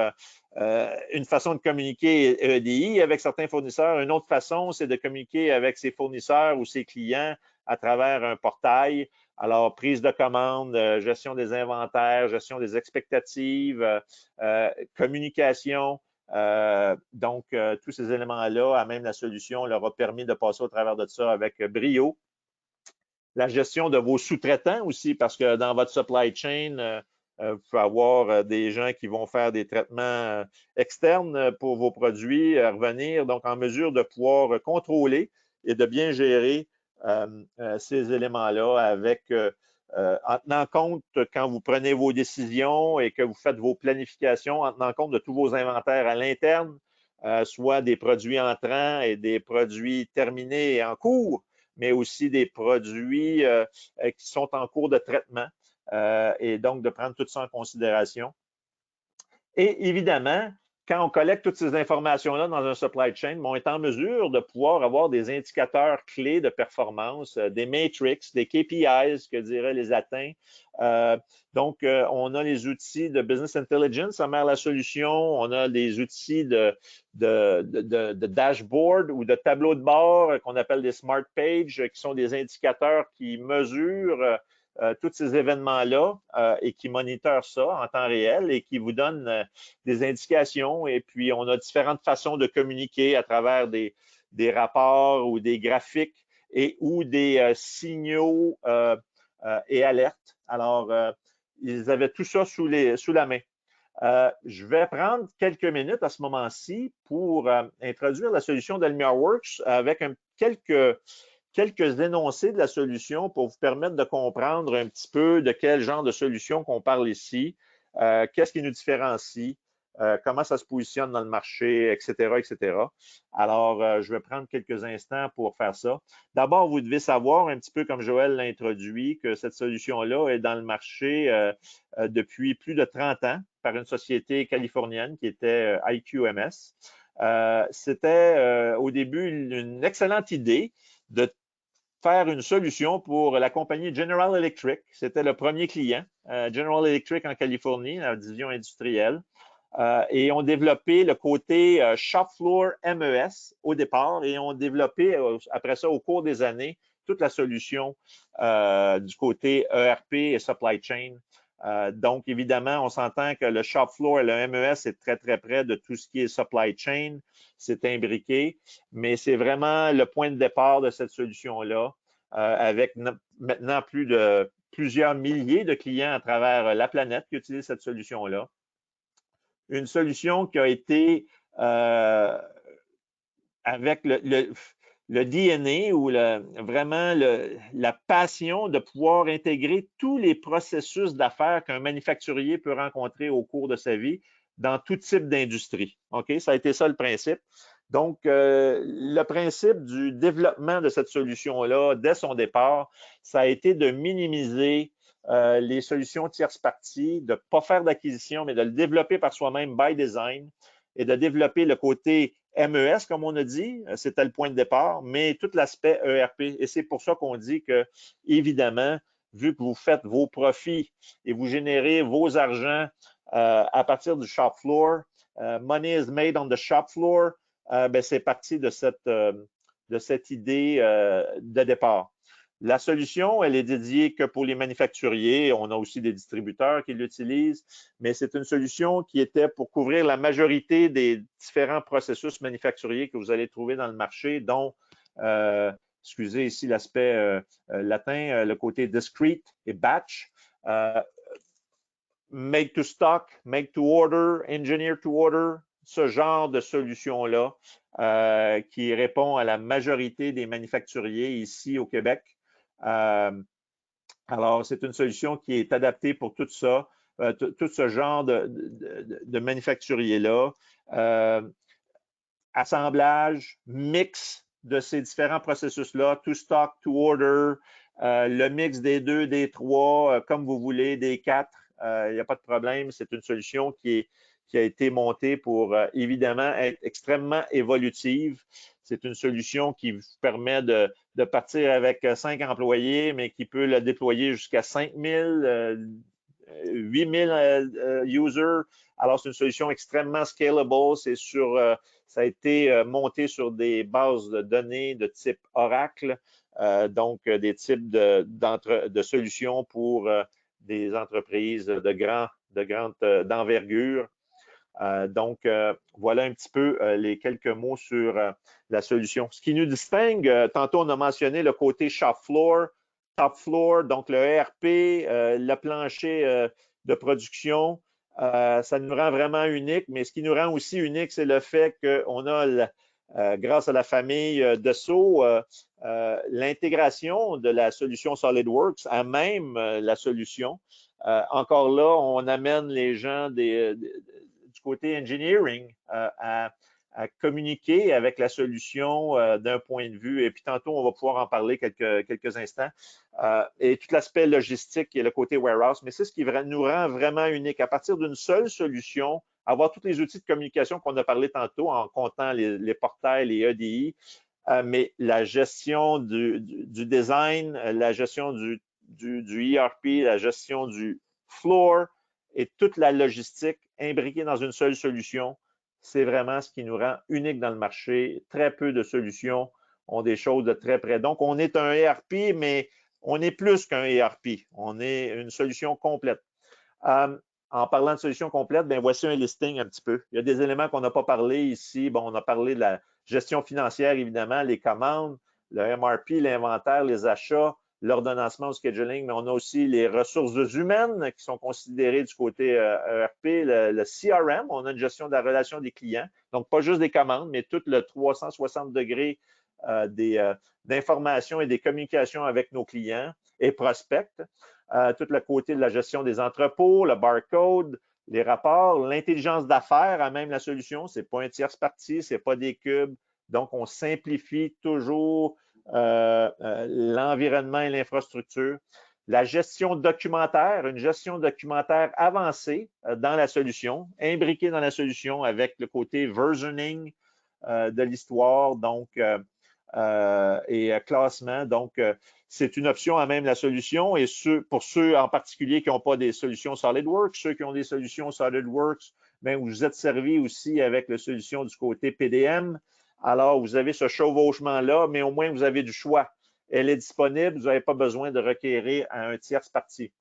une façon de communiquer EDI avec certains fournisseurs. Une autre façon, c'est de communiquer avec ses fournisseurs ou ses clients à travers un portail. Alors, prise de commande, gestion des inventaires, gestion des expectatives, communication. Donc, tous ces éléments-là, à même la solution, leur a permis de passer au travers de ça avec brio. La gestion de vos sous-traitants aussi, parce que dans votre supply chain, vous pouvez avoir des gens qui vont faire des traitements externes pour vos produits, revenir, donc en mesure de pouvoir contrôler et de bien gérer ces éléments-là avec, en tenant compte quand vous prenez vos décisions et que vous faites vos planifications, en tenant compte de tous vos inventaires à l'interne, soit des produits entrants et des produits terminés et en cours, mais aussi des produits qui sont en cours de traitement. Et donc de prendre tout ça en considération. Et évidemment, quand on collecte toutes ces informations-là dans un supply chain, on est en mesure de pouvoir avoir des indicateurs clés de performance, des matrix, des KPIs, que diraient les latins. Donc, on a les outils de business intelligence à travers la solution, on a des outils de dashboard ou de tableau de bord qu'on appelle des smart pages, qui sont des indicateurs qui mesurent tous ces événements-là et qui monitorent ça en temps réel et qui vous donnent des indications. Et puis, on a différentes façons de communiquer à travers des rapports ou des graphiques et ou des signaux et alertes. Alors, ils avaient tout ça sous la main. Je vais prendre quelques minutes à ce moment-ci pour introduire la solution d'AlmiaWorks avec quelques énoncés de la solution pour vous permettre de comprendre un petit peu de quel genre de solution qu'on parle ici, qu'est-ce qui nous différencie, comment ça se positionne dans le marché, etc., etc. Alors, je vais prendre quelques instants pour faire ça. D'abord, vous devez savoir, un petit peu comme Joël l'a introduit, que cette solution-là est dans le marché depuis plus de 30 ans par une société californienne qui était IQMS. C'était au début une excellente idée de faire une solution pour la compagnie General Electric. C'était le premier client, General Electric en Californie, la division industrielle. Et ont développé le côté shop floor MES au départ et ont développé après ça au cours des années toute la solution du côté ERP et supply chain. Donc, évidemment, on s'entend que le shop floor et le MES est très, très près de tout ce qui est supply chain. C'est imbriqué, mais c'est vraiment le point de départ de cette solution-là avec maintenant plusieurs milliers de clients à travers la planète qui utilisent cette solution-là. Une solution qui a été avec le DNA ou vraiment la passion de pouvoir intégrer tous les processus d'affaires qu'un manufacturier peut rencontrer au cours de sa vie dans tout type d'industrie. OK? Ça a été ça le principe. Donc, le principe du développement de cette solution-là, dès son départ, ça a été de minimiser les solutions tierces parties, de ne pas faire d'acquisition, mais de le développer par soi-même by design et de développer le côté MES, comme on a dit, c'était le point de départ, mais tout l'aspect ERP. Et c'est pour ça qu'on dit que, évidemment, vu que vous faites vos profits et vous générez vos argents à partir du shop floor, money is made on the shop floor, ben, c'est parti de cette idée de départ. La solution, elle est dédiée que pour les manufacturiers. On a aussi des distributeurs qui l'utilisent, mais c'est une solution qui était pour couvrir la majorité des différents processus manufacturiers que vous allez trouver dans le marché, dont, excusez ici l'aspect latin, le côté discrete et batch, make to stock, make to order, engineer to order, ce genre de solution-là qui répond à la majorité des manufacturiers ici au Québec. Alors, c'est une solution qui est adaptée pour tout ça, tout ce genre de manufacturier-là. Assemblage, mix de ces différents processus-là, to stock, to order, le mix des 2, des 3, comme vous voulez, des 4, il n'y a pas de problème. C'est une solution qui a été montée pour, évidemment, être extrêmement évolutive. C'est une solution qui vous permet de partir avec 5 employés, mais qui peut le déployer jusqu'à 5000, 8000 users. Alors, c'est une solution extrêmement scalable. Ça a été monté sur des bases de données de type Oracle, donc des types de solutions pour des entreprises d'envergure. Donc, voilà un petit peu les quelques mots sur la solution. Ce qui nous distingue, tantôt on a mentionné le côté shop floor, top floor, donc le ERP, le plancher de production. Ça nous rend vraiment unique, mais ce qui nous rend aussi unique, c'est le fait qu'on a, grâce à la famille Dassault, l'intégration de la solution SolidWorks à même la solution. Encore là, on amène les gens du côté engineering à communiquer avec la solution d'un point de vue. Et puis tantôt, on va pouvoir en parler quelques instants. Et tout l'aspect logistique et le côté warehouse. Mais c'est ce qui nous rend vraiment unique. À partir d'une seule solution, avoir tous les outils de communication qu'on a parlé tantôt en comptant les portails, les EDI, mais la gestion du design, la gestion du ERP, la gestion du floor et toute la logistique imbriquée dans une seule solution, c'est vraiment ce qui nous rend unique dans le marché. Très peu de solutions ont des choses de très près. Donc, on est un ERP, mais on est plus qu'un ERP. On est une solution complète. En parlant de solution complète, bien, voici un listing un petit peu. Il y a des éléments qu'on n'a pas parlé ici. Bon, on a parlé de la gestion financière, évidemment, les commandes, le MRP, l'inventaire, les achats, l'ordonnancement au scheduling, mais on a aussi les ressources humaines qui sont considérées du côté ERP, le CRM, on a une gestion de la relation des clients, donc pas juste des commandes, mais tout le 360 degrés d'information et des communications avec nos clients et prospects. Tout le côté de la gestion des entrepôts, le barcode, les rapports, l'intelligence d'affaires à même la solution. Ce n'est pas un tierce partie, ce n'est pas des cubes. Donc, on simplifie toujours l'environnement et l'infrastructure. La gestion documentaire, une gestion documentaire avancée dans la solution, imbriquée dans la solution avec le côté versioning de l'histoire. Donc, et classement. Donc, c'est une option à même la solution. Et pour ceux en particulier qui n'ont pas des solutions SolidWorks, ceux qui ont des solutions SolidWorks, bien, vous êtes servi aussi avec la solution du côté PDM. Alors, vous avez ce chevauchement-là, mais au moins, vous avez du choix. Elle est disponible, vous n'avez pas besoin de requérir à un tierce parti.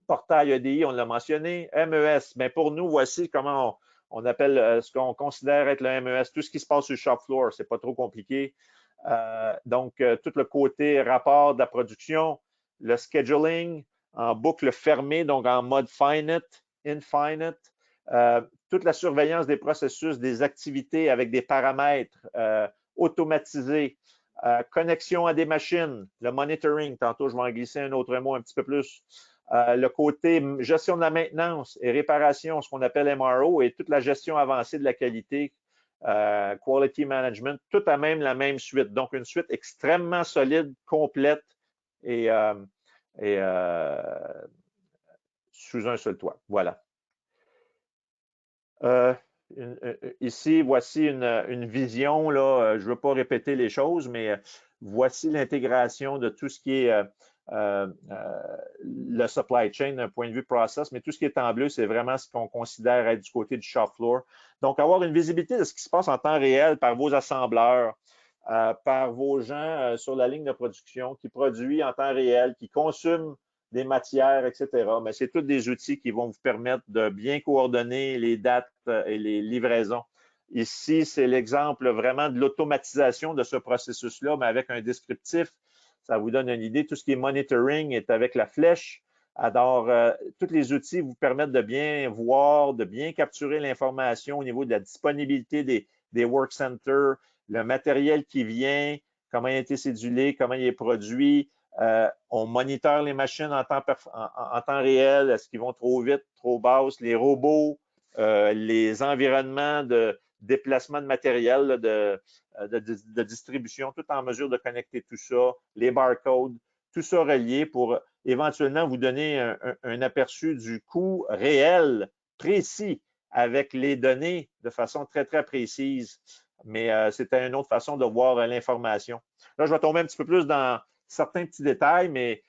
Portail EDI, on l'a mentionné. MES, bien pour nous, voici comment on appelle ce qu'on considère être le MES, tout ce qui se passe sur le shop floor, c'est pas trop compliqué. Donc, tout le côté rapport de la production, le scheduling en boucle fermée, donc en mode finite, infinite, toute la surveillance des processus, des activités avec des paramètres automatisés, connexion à des machines, le monitoring, tantôt je vais en glisser un autre mot un petit peu plus, le côté gestion de la maintenance et réparation, ce qu'on appelle MRO, et toute la gestion avancée de la qualité, quality management, tout à même la même suite. Donc, une suite extrêmement solide, complète et sous un seul toit. Voilà. Ici, voici une vision, là, je ne veux pas répéter les choses, mais voici l'intégration de tout ce qui est le supply chain d'un point de vue process, mais tout ce qui est en bleu, c'est vraiment ce qu'on considère être du côté du shop floor. Donc, avoir une visibilité de ce qui se passe en temps réel par vos assembleurs, par vos gens sur la ligne de production qui produisent en temps réel, qui consomment des matières, etc. Mais c'est tous des outils qui vont vous permettre de bien coordonner les dates et les livraisons. Ici, c'est l'exemple vraiment de l'automatisation de ce processus-là, mais avec un descriptif. Ça vous donne une idée. Tout ce qui est monitoring est avec la flèche. Alors, tous les outils vous permettent de bien voir, de bien capturer l'information au niveau de la disponibilité des work centers, le matériel qui vient, comment il a été cédulé, comment il est produit. On moniteur les machines en temps réel. Est-ce qu'ils vont trop vite, trop basse? Les robots, les environnements de déplacement de matériel, de distribution, tout en mesure de connecter tout ça, les barcodes, tout ça relié pour éventuellement vous donner un aperçu du coût réel, précis, avec les données de façon très, très précise. Mais c'était une autre façon de voir l'information. Là, je vais tomber un petit peu plus dans certains petits détails, mais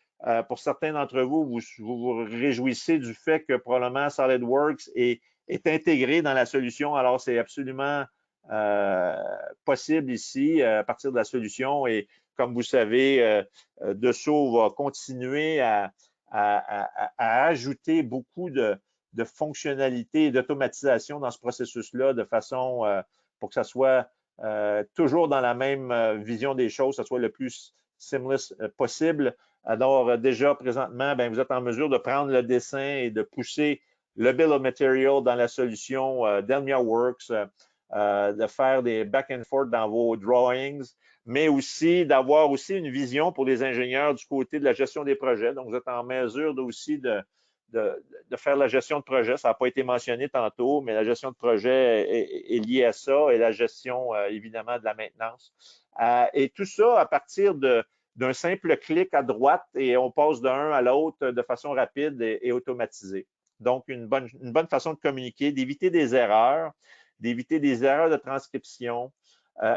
pour certains d'entre vous, vous vous réjouissez du fait que probablement SolidWorks est intégré dans la solution. Alors, c'est absolument possible ici à partir de la solution. Et comme vous savez, Dassault va continuer à ajouter beaucoup de fonctionnalités et d'automatisation dans ce processus-là de façon pour que ça soit toujours dans la même vision des choses, que ça soit le plus seamless possible. Alors, déjà, présentement, bien, vous êtes en mesure de prendre le dessin et de pousser le bill of material dans la solution Delmia Works, de faire des back and forth dans vos drawings, mais aussi d'avoir aussi une vision pour les ingénieurs du côté de la gestion des projets. Donc, vous êtes en mesure aussi de faire la gestion de projet. Ça n'a pas été mentionné tantôt, mais la gestion de projet est liée à ça et la gestion, évidemment, de la maintenance. Et tout ça à partir d'un simple clic à droite et on passe d'un à l'autre de façon rapide et automatisée. Donc, une bonne façon de communiquer, d'éviter des erreurs de transcription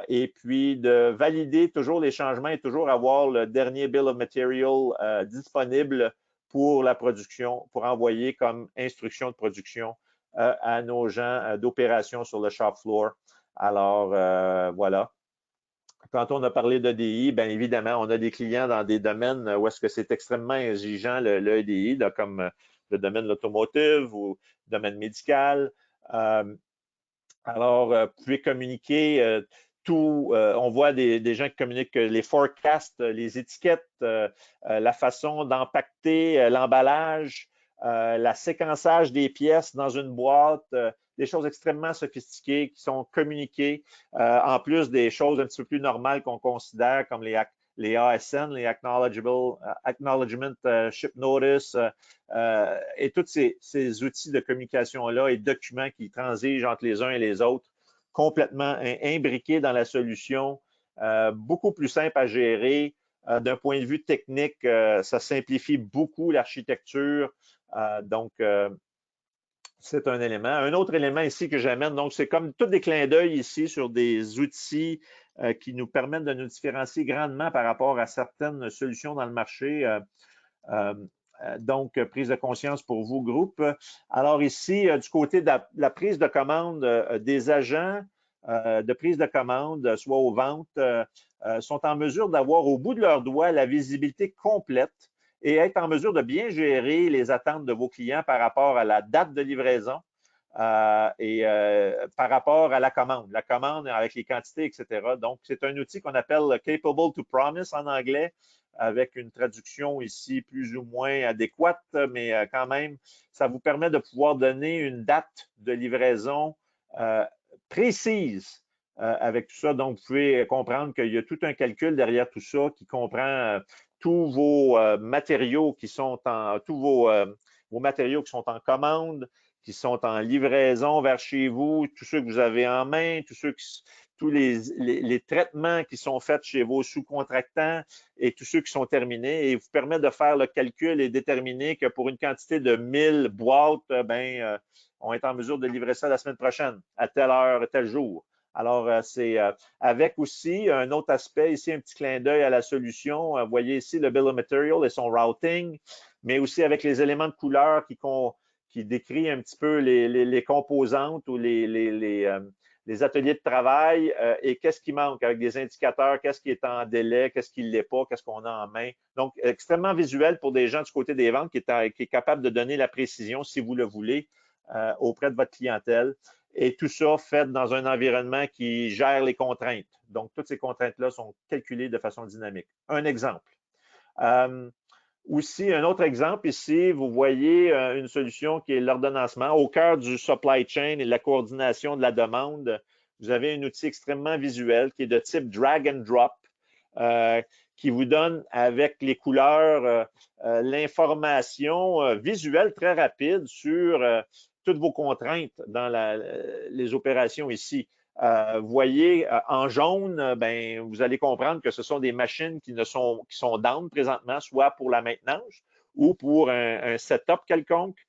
et puis de valider toujours les changements et toujours avoir le dernier bill of material disponible pour la production, pour envoyer comme instruction de production à nos gens d'opération sur le shop floor. Alors, voilà. Quand on a parlé d'EDI, bien évidemment, on a des clients dans des domaines où est-ce que c'est extrêmement exigeant le EDI, là, comme le domaine de l'automotive ou le domaine médical. Alors, vous pouvez communiquer tout. On voit des gens qui communiquent les forecasts, les étiquettes, la façon d'empacter l'emballage, la séquençage des pièces dans une boîte, des choses extrêmement sophistiquées qui sont communiquées, en plus des choses un petit peu plus normales qu'on considère comme les ASN, les Acknowledgement Ship Notice, et tous ces outils de communication-là et documents qui transigent entre les uns et les autres, complètement imbriqués dans la solution, beaucoup plus simple à gérer. D'un point de vue technique, ça simplifie beaucoup l'architecture. Donc, c'est un élément. Un autre élément ici que j'amène, donc c'est comme tous des clins d'œil ici sur des outils qui nous permettent de nous différencier grandement par rapport à certaines solutions dans le marché. Donc, prise de conscience pour vous, groupe. Alors ici, du côté de la prise de commande des agents de prise de commande, soit aux ventes, sont en mesure d'avoir au bout de leurs doigts la visibilité complète et être en mesure de bien gérer les attentes de vos clients par rapport à la date de livraison et par rapport à la commande avec les quantités, etc. Donc, c'est un outil qu'on appelle Capable to Promise en anglais, avec une traduction ici plus ou moins adéquate, mais quand même, ça vous permet de pouvoir donner une date de livraison précise avec tout ça. Donc, vous pouvez comprendre qu'il y a tout un calcul derrière tout ça qui comprend tous vos matériaux qui sont vos matériaux qui sont en commande, qui sont en livraison vers chez vous, tous ceux que vous avez en main, tous les traitements qui sont faits chez vos sous-contractants et tous ceux qui sont terminés, et vous permet de faire le calcul et déterminer que pour une quantité de 1000 boîtes, on est en mesure de livrer ça la semaine prochaine, à telle heure, tel jour. Alors, c'est avec aussi un autre aspect, ici un petit clin d'œil à la solution. Vous voyez ici le bill of material et son routing, mais aussi avec les éléments de couleur qui décrit un petit peu les composantes ou les ateliers de travail et qu'est-ce qui manque avec des indicateurs, qu'est-ce qui est en délai, qu'est-ce qui ne l'est pas, qu'est-ce qu'on a en main. Donc, extrêmement visuel pour des gens du côté des ventes qui est capable de donner la précision, si vous le voulez, auprès de votre clientèle. Et tout ça fait dans un environnement qui gère les contraintes. Donc, toutes ces contraintes-là sont calculées de façon dynamique. Un exemple. Aussi, un autre exemple ici, vous voyez une solution qui est l'ordonnancement. Au cœur du supply chain et de la coordination de la demande, vous avez un outil extrêmement visuel qui est de type drag and drop, qui vous donne avec les couleurs l'information visuelle très rapide sur toutes vos contraintes dans les opérations ici. Vous voyez, en jaune, ben, vous allez comprendre que ce sont des machines qui sont down présentement, soit pour la maintenance ou pour un setup quelconque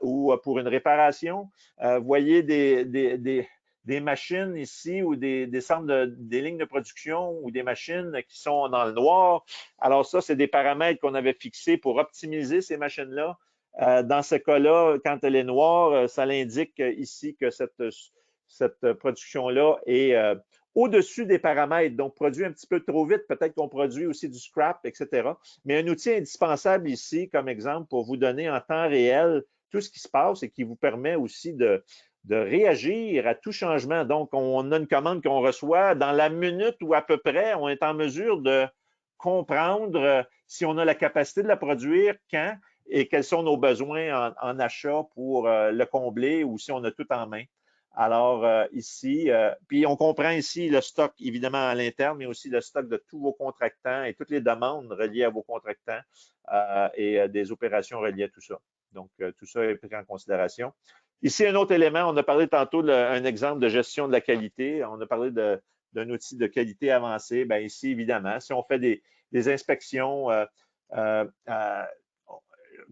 ou pour une réparation. Vous voyez des machines ici ou des centres des lignes de production ou des machines qui sont dans le noir. Alors ça, c'est des paramètres qu'on avait fixés pour optimiser ces machines-là. Dans ce cas-là, quand elle est noire, ça l'indique ici que cette production-là est au-dessus des paramètres, donc produit un petit peu trop vite, peut-être qu'on produit aussi du scrap, etc. Mais un outil indispensable ici, comme exemple, pour vous donner en temps réel tout ce qui se passe et qui vous permet aussi de réagir à tout changement. Donc, on a une commande qu'on reçoit dans la minute où à peu près, on est en mesure de comprendre si on a la capacité de la produire, quand et quels sont nos besoins en achat pour le combler ou si on a tout en main. Alors, ici, puis on comprend ici le stock, évidemment, à l'interne, mais aussi le stock de tous vos contractants et toutes les demandes reliées à vos contractants et des opérations reliées à tout ça. Donc, tout ça est pris en considération. Ici, un autre élément, on a parlé tantôt d'un exemple de gestion de la qualité. On a parlé d'un outil de qualité avancée. Bien, ici, évidemment, si on fait des inspections,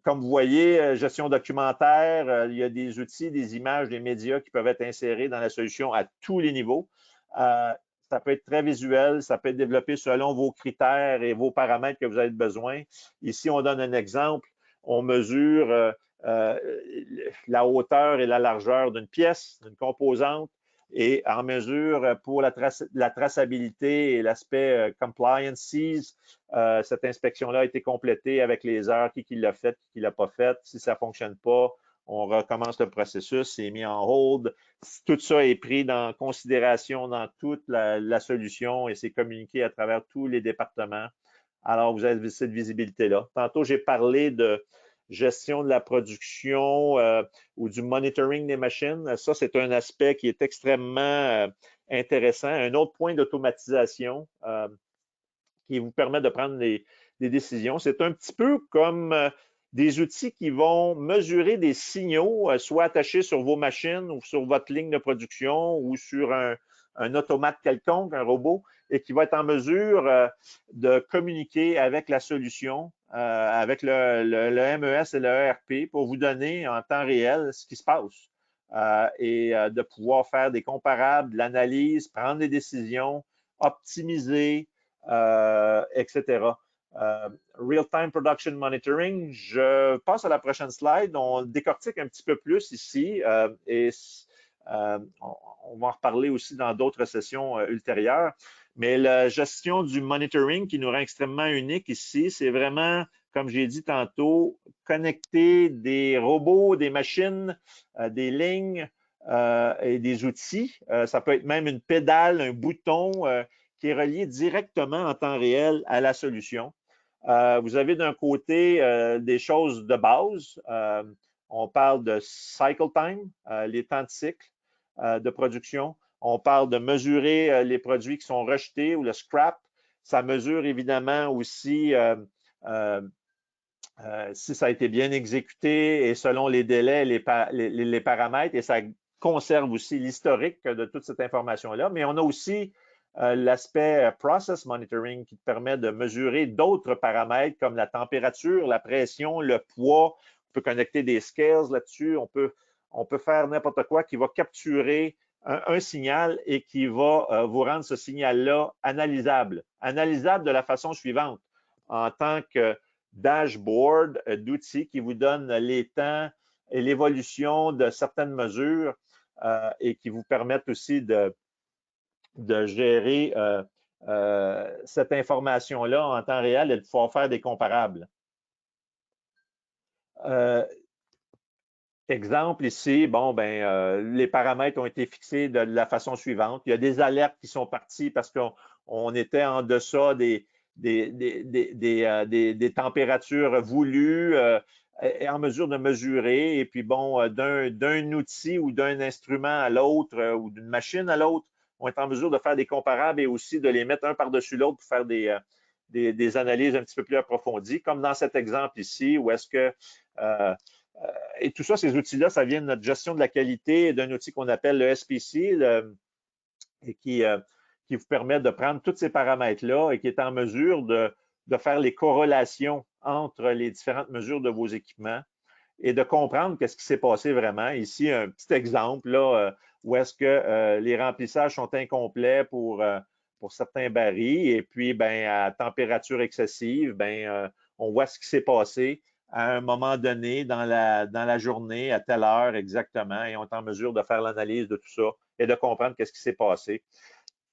comme vous voyez, gestion documentaire, il y a des outils, des images, des médias qui peuvent être insérés dans la solution à tous les niveaux. Ça peut être très visuel, ça peut être développé selon vos critères et vos paramètres que vous avez besoin. Ici, on donne un exemple. On mesure la hauteur et la largeur d'une pièce, d'une composante, et en mesure pour la traçabilité et l'aspect compliances. Cette inspection-là a été complétée avec les heures, qui l'a fait, qui ne l'a pas fait. Si ça ne fonctionne pas, on recommence le processus, c'est mis en hold. Tout ça est pris en considération dans toute la solution et c'est communiqué à travers tous les départements. Alors, vous avez cette visibilité-là. Tantôt, j'ai parlé de gestion de la production ou du monitoring des machines. Ça, c'est un aspect qui est extrêmement intéressant. Un autre point d'automatisation qui vous permet de prendre des décisions. C'est un petit peu comme des outils qui vont mesurer des signaux, soit attachés sur vos machines ou sur votre ligne de production ou sur un automate quelconque, un robot, et qui va être en mesure de communiquer avec la solution, avec le MES et le ERP pour vous donner en temps réel ce qui se passe et de pouvoir faire des comparables, de l'analyse, prendre des décisions optimiser, etc. Real-time production monitoring, je passe à la prochaine slide. On décortique un petit peu plus ici et on va en reparler aussi dans d'autres sessions ultérieures. Mais la gestion du monitoring qui nous rend extrêmement unique ici, c'est vraiment, comme j'ai dit tantôt, connecter des robots, des machines, des lignes et des outils. Ça peut être même une pédale, un bouton qui est relié directement en temps réel à la solution. Vous avez d'un côté des choses de base. On parle de cycle time, les temps de cycle de production. On parle de mesurer les produits qui sont rejetés ou le scrap. Ça mesure évidemment aussi si ça a été bien exécuté et selon les délais, les paramètres, et ça conserve aussi l'historique de toute cette information-là. Mais on a aussi l'aspect process monitoring qui permet de mesurer d'autres paramètres comme la température, la pression, le poids. On peut connecter des scales là-dessus. On peut faire n'importe quoi qui va capturer un signal et qui va vous rendre ce signal-là analysable. Analysable de la façon suivante. En tant que dashboard d'outils qui vous donne les temps et l'évolution de certaines mesures et qui vous permettent aussi de gérer cette information-là en temps réel et de pouvoir faire des comparables. Exemple ici, bon, les paramètres ont été fixés de la façon suivante. Il y a des alertes qui sont parties parce qu'on était en deçà des températures voulues et en mesure de mesurer. Et puis, bon, d'un outil ou d'un instrument à l'autre ou d'une machine à l'autre, on est en mesure de faire des comparables et aussi de les mettre un par-dessus l'autre pour faire des analyses un petit peu plus approfondies, comme dans cet exemple ici, où est-ce que et tout ça, ces outils-là, ça vient de notre gestion de la qualité d'un outil qu'on appelle le SPC et qui vous permet de prendre tous ces paramètres-là et qui est en mesure de faire les corrélations entre les différentes mesures de vos équipements et de comprendre qu'est-ce qui s'est passé vraiment. Ici, un petit exemple là, où est-ce que les remplissages sont incomplets pour certains barils et puis à température excessive, on voit ce qui s'est passé à un moment donné dans la journée, à telle heure exactement, et on est en mesure de faire l'analyse de tout ça et de comprendre qu'est-ce qui s'est passé.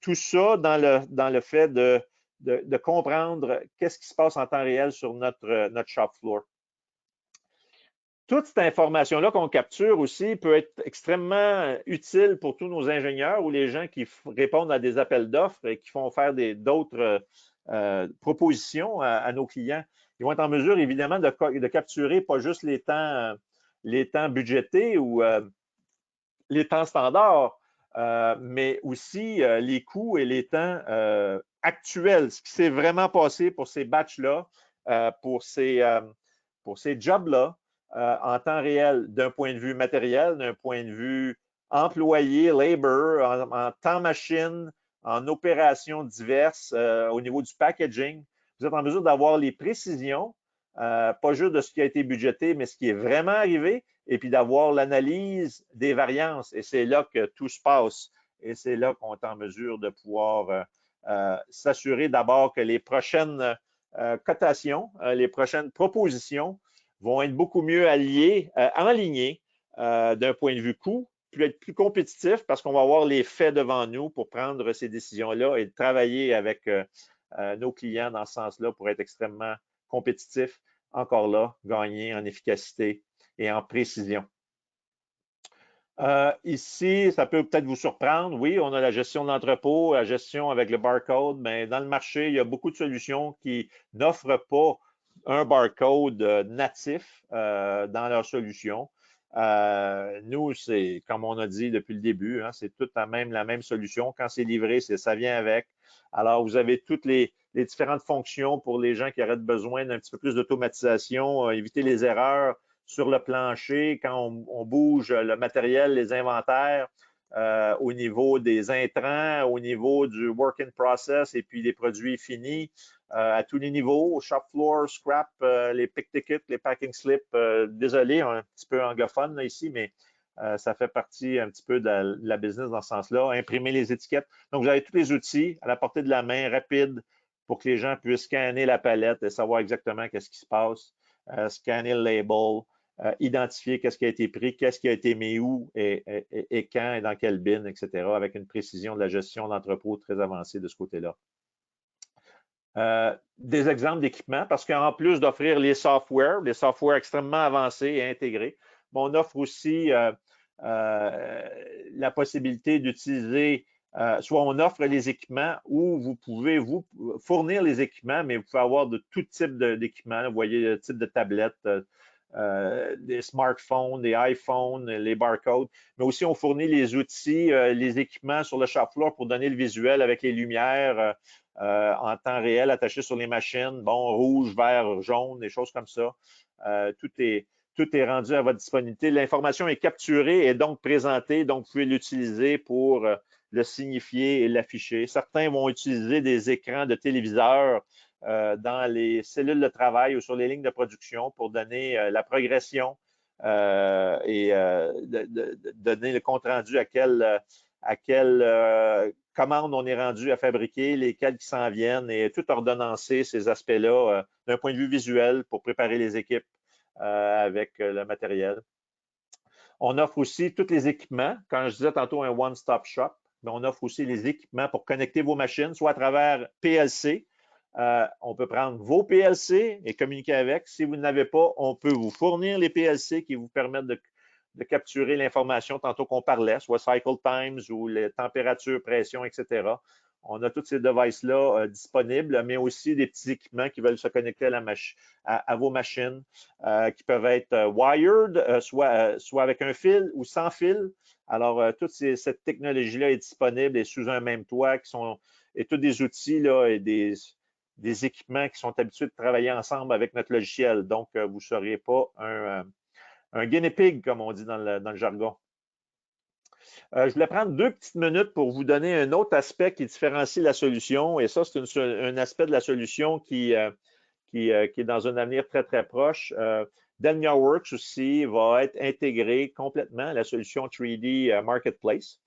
Tout ça dans le fait de comprendre qu'est-ce qui se passe en temps réel sur notre shop floor. Toute cette information-là qu'on capture aussi peut être extrêmement utile pour tous nos ingénieurs ou les gens qui répondent à des appels d'offres et qui font faire d'autres propositions à nos clients. Ils vont être en mesure, évidemment, de capturer pas juste les temps budgétés ou les temps standards, mais aussi les coûts et les temps actuels, ce qui s'est vraiment passé pour ces batchs-là, pour ces jobs-là, en temps réel, d'un point de vue matériel, d'un point de vue employé, labor, en temps machine, en opérations diverses, au niveau du packaging. Vous êtes en mesure d'avoir les précisions, pas juste de ce qui a été budgété, mais ce qui est vraiment arrivé, et puis d'avoir l'analyse des variances. Et c'est là que tout se passe. Et c'est là qu'on est en mesure de pouvoir s'assurer d'abord que les prochaines cotations, les prochaines propositions vont être beaucoup mieux enlignés d'un point de vue coût, puis être plus compétitifs parce qu'on va avoir les faits devant nous pour prendre ces décisions-là et travailler avec nos clients dans ce sens-là pour être extrêmement compétitifs. Encore là, gagner en efficacité et en précision. Ici, ça peut peut-être vous surprendre. Oui, on a la gestion de l'entrepôt, la gestion avec le barcode, mais dans le marché, il y a beaucoup de solutions qui n'offrent pas un barcode natif dans leur solution. Nous, c'est comme on a dit depuis le début, hein, c'est toute la même solution. Quand c'est livré, ça vient avec. Alors, vous avez toutes les différentes fonctions pour les gens qui auraient besoin d'un petit peu plus d'automatisation, éviter les erreurs sur le plancher quand on bouge le matériel, les inventaires, au niveau des intrants, au niveau du work in process et puis des produits finis, à tous les niveaux, au shop floor, scrap, les pick tickets, les packing slips. Désolé, un petit peu anglophone là, ici, mais Ça fait partie un petit peu de la business dans ce sens-là. Imprimer les étiquettes. Donc, vous avez tous les outils à la portée de la main, rapide, pour que les gens puissent scanner la palette et savoir exactement qu'est-ce qui se passe, scanner le label, identifier qu'est-ce qui a été pris, qu'est-ce qui a été mis où et quand et dans quelle bin, etc., avec une précision de la gestion d'entrepôt très avancée de ce côté-là. Des exemples d'équipements, parce qu'en plus d'offrir les softwares extrêmement avancés et intégrés, on offre aussi la possibilité d'utiliser, soit on offre les équipements ou vous pouvez vous fournir les équipements, mais vous pouvez avoir de tout type d'équipements. Vous voyez le type de tablette, des smartphones, des iPhones, les barcodes, mais aussi on fournit les outils, les équipements sur le shop floor pour donner le visuel avec les lumières en temps réel attachées sur les machines, bon, rouge, vert, jaune, des choses comme ça. Tout est rendu à votre disponibilité. L'information est capturée et donc présentée, donc vous pouvez l'utiliser pour le signifier et l'afficher. Certains vont utiliser des écrans de téléviseurs dans les cellules de travail ou sur les lignes de production pour donner la progression et donner le compte-rendu à quelle commande on est rendu à fabriquer, lesquelles qui s'en viennent et tout ordonnancer ces aspects-là d'un point de vue visuel pour préparer les équipes avec le matériel. On offre aussi tous les équipements. Quand je disais tantôt un one-stop shop, on offre aussi les équipements pour connecter vos machines, soit à travers PLC. On peut prendre vos PLC et communiquer avec. Si vous n'avez pas, on peut vous fournir les PLC qui vous permettent de capturer l'information tantôt qu'on parlait, soit cycle times ou les températures, pression, etc. On a tous ces devices-là disponibles, mais aussi des petits équipements qui veulent se connecter à vos machines, qui peuvent être wired, soit avec un fil ou sans fil. Alors, toute cette technologie-là est disponible et sous un même toit, et tous des outils là, et des équipements qui sont habitués de travailler ensemble avec notre logiciel. Donc, vous ne seriez pas un guinea pig, comme on dit dans le jargon. Je voulais prendre 2 petites minutes pour vous donner un autre aspect qui différencie la solution. Et ça, c'est un aspect de la solution qui est dans un avenir très, très proche. DalmiaWorks aussi va être intégré complètement à la solution 3D Marketplace.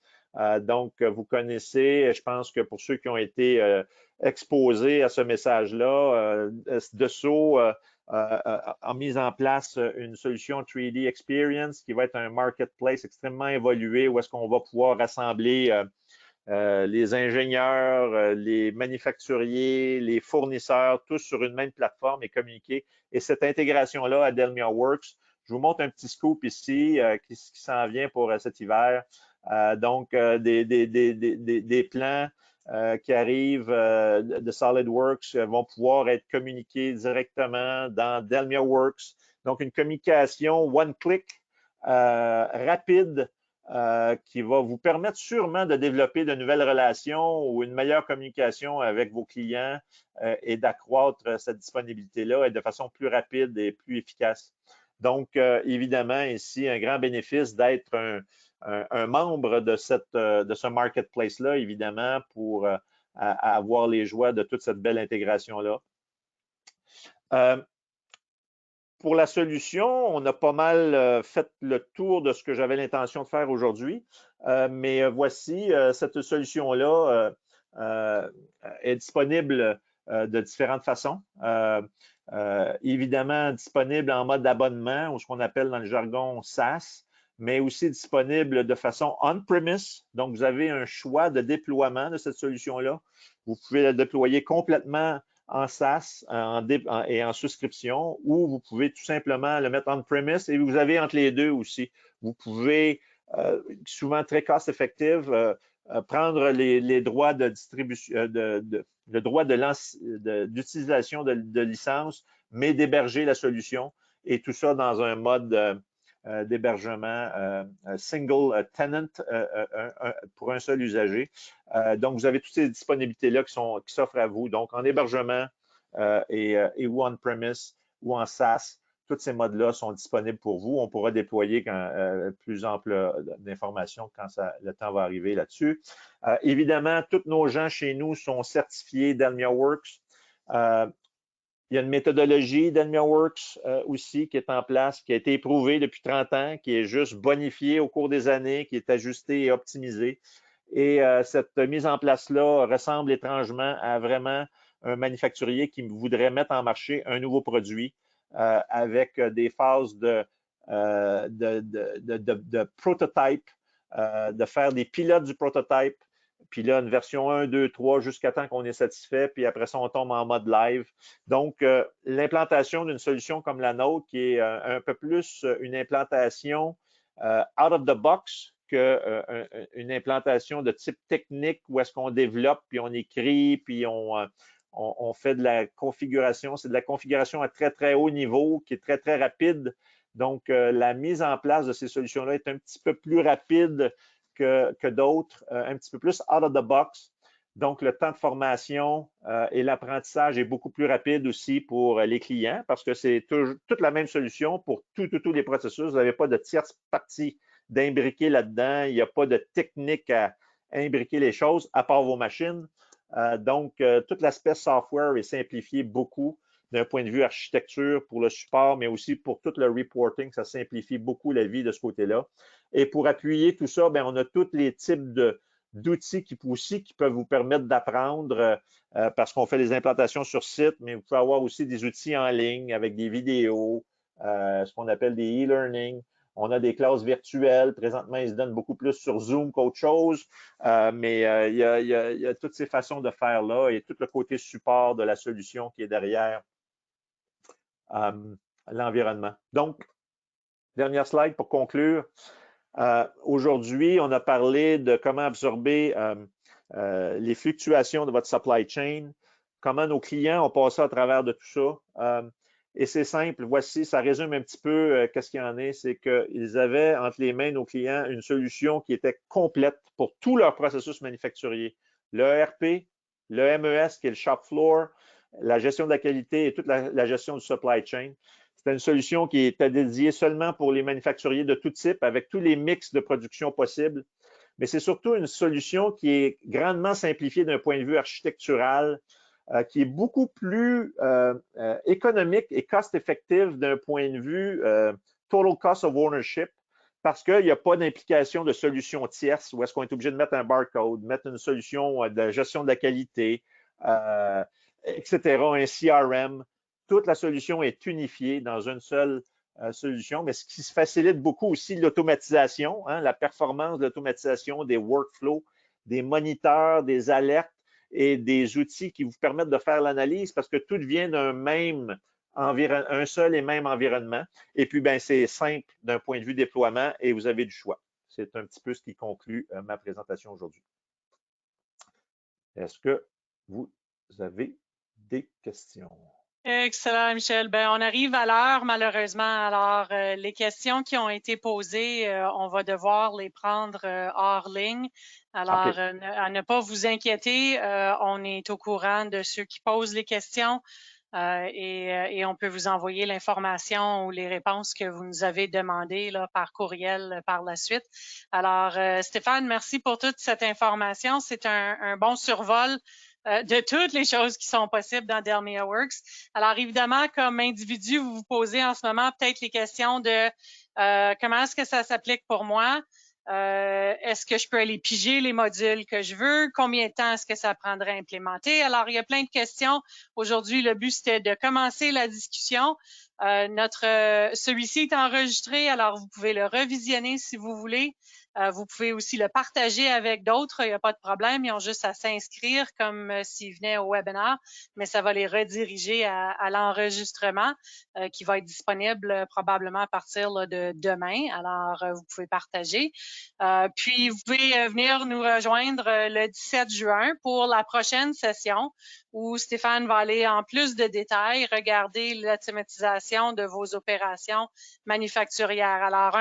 Donc, vous connaissez, je pense que pour ceux qui ont été exposés à ce message-là, Dassault a mis en place une solution 3D Experience qui va être un marketplace extrêmement évolué où est-ce qu'on va pouvoir rassembler les ingénieurs, les manufacturiers, les fournisseurs, tous sur une même plateforme et communiquer. Et cette intégration-là à DalmiaWorks, je vous montre un petit scoop ici qui s'en vient pour cet hiver. Donc, des plans qui arrivent de SolidWorks vont pouvoir être communiqués directement dans DalmiaWorks. Donc, une communication one-click rapide qui va vous permettre sûrement de développer de nouvelles relations ou une meilleure communication avec vos clients et d'accroître cette disponibilité-là et de façon plus rapide et plus efficace. Donc, évidemment, ici, un grand bénéfice d'être un membre de ce marketplace-là, évidemment, pour avoir les joies de toute cette belle intégration-là. Pour la solution, on a pas mal fait le tour de ce que j'avais l'intention de faire aujourd'hui, mais voici, cette solution-là est disponible de différentes façons. Évidemment, disponible en mode abonnement, ou ce qu'on appelle dans le jargon SaaS, mais aussi disponible de façon on-premise. Donc, vous avez un choix de déploiement de cette solution-là. Vous pouvez la déployer complètement en SaaS et en souscription, ou vous pouvez tout simplement le mettre on-premise et vous avez entre les deux aussi. Vous pouvez, souvent très cost-effective, prendre les droits de distribution, le droit d'utilisation de licence, mais d'héberger la solution et tout ça dans un mode d'hébergement single tenant pour un seul usager. Donc, vous avez toutes ces disponibilités-là qui s'offrent à vous. Donc, en hébergement ou on-premise ou en SaaS, tous ces modes-là sont disponibles pour vous. On pourra déployer plus ample d'informations quand le temps va arriver là-dessus. Évidemment, tous nos gens chez nous sont certifiés DalmiaWorks. Il y a une méthodologie DelmiaWorks aussi qui est en place, qui a été éprouvée depuis 30 ans, qui est juste bonifiée au cours des années, qui est ajustée et optimisée. Et cette mise en place-là ressemble étrangement à vraiment un manufacturier qui voudrait mettre en marché un nouveau produit avec des phases de prototype, de faire des pilotes du prototype, puis là, une version 1, 2, 3, jusqu'à temps qu'on est satisfait, puis après ça, on tombe en mode live. Donc, l'implantation d'une solution comme la nôtre, qui est un peu plus une implantation out of the box qu'une implantation de type technique où est-ce qu'on développe, puis on écrit, puis on fait de la configuration. C'est de la configuration à très, très haut niveau qui est très, très rapide. Donc, la mise en place de ces solutions-là est un petit peu plus rapide que d'autres, un petit peu plus out of the box. Donc, le temps de formation et l'apprentissage est beaucoup plus rapide aussi pour les clients parce que c'est toute la même solution pour tous les processus. Vous n'avez pas de tierce partie d'imbriquer là-dedans. Il n'y a pas de technique à imbriquer les choses à part vos machines. Donc, tout l'aspect software est simplifié beaucoup d'un point de vue architecture pour le support, mais aussi pour tout le reporting. Ça simplifie beaucoup la vie de ce côté-là. Et pour appuyer tout ça, bien, on a tous les types d'outils qui peuvent vous permettre d'apprendre parce qu'on fait des implantations sur site, mais vous pouvez avoir aussi des outils en ligne avec des vidéos, ce qu'on appelle des e-learning. On a des classes virtuelles. Présentement, ils se donnent beaucoup plus sur Zoom qu'autre chose, mais il y a toutes ces façons de faire là et tout le côté support de la solution qui est derrière l'environnement. Donc, dernière slide pour conclure. Aujourd'hui, on a parlé de comment absorber les fluctuations de votre supply chain, comment nos clients ont passé à travers de tout ça. Et c'est simple, voici, ça résume un petit peu qu'est-ce qu'il y en est, c'est qu'ils avaient entre les mains, nos clients, une solution qui était complète pour tout leur processus manufacturier. Le ERP, le MES, qui est le shop floor, la gestion de la qualité et toute la gestion du supply chain. C'était une solution qui était dédiée seulement pour les manufacturiers de tout type, avec tous les mix de production possibles. Mais c'est surtout une solution qui est grandement simplifiée d'un point de vue architectural, qui est beaucoup plus économique et cost-effective d'un point de vue total cost of ownership, parce qu'il n'y a pas d'implication de solution tierce où est-ce qu'on est obligé de mettre un barcode, mettre une solution de gestion de la qualité, etc., un CRM. Toute la solution est unifiée dans une seule solution, mais ce qui se facilite beaucoup aussi l'automatisation, hein, la performance de l'automatisation des workflows, des moniteurs, des alertes et des outils qui vous permettent de faire l'analyse parce que tout vient un seul et même environnement. Et puis, ben, c'est simple d'un point de vue déploiement et vous avez du choix. C'est un petit peu ce qui conclut ma présentation aujourd'hui. Est-ce que vous avez des questions? Excellent, Michel. Ben, on arrive à l'heure, malheureusement. Alors, les questions qui ont été posées, on va devoir les prendre hors ligne. Alors, Okay. à ne pas vous inquiéter, on est au courant de ceux qui posent les questions et on peut vous envoyer l'information ou les réponses que vous nous avez demandées là, par courriel par la suite. Alors, Stéphane, merci pour toute cette information. C'est un bon survol de toutes les choses qui sont possibles dans DelmiaWorks. Alors, évidemment, comme individu, vous vous posez en ce moment peut-être les questions de comment est-ce que ça s'applique pour moi? Est-ce que je peux aller piger les modules que je veux? Combien de temps est-ce que ça prendrait à implémenter? Alors, il y a plein de questions. Aujourd'hui, le but, c'était de commencer la discussion. Celui-ci est enregistré, alors vous pouvez le revisionner si vous voulez. Vous pouvez aussi le partager avec d'autres, il n'y a pas de problème. Ils ont juste à s'inscrire comme s'ils venaient au webinaire, mais ça va les rediriger à l'enregistrement qui va être disponible probablement à partir là, de demain. Alors, vous pouvez partager. Puis, vous pouvez venir nous rejoindre le 17 juin pour la prochaine session où Stéphane va aller en plus de détails regarder l'automatisation de vos opérations manufacturières. Alors,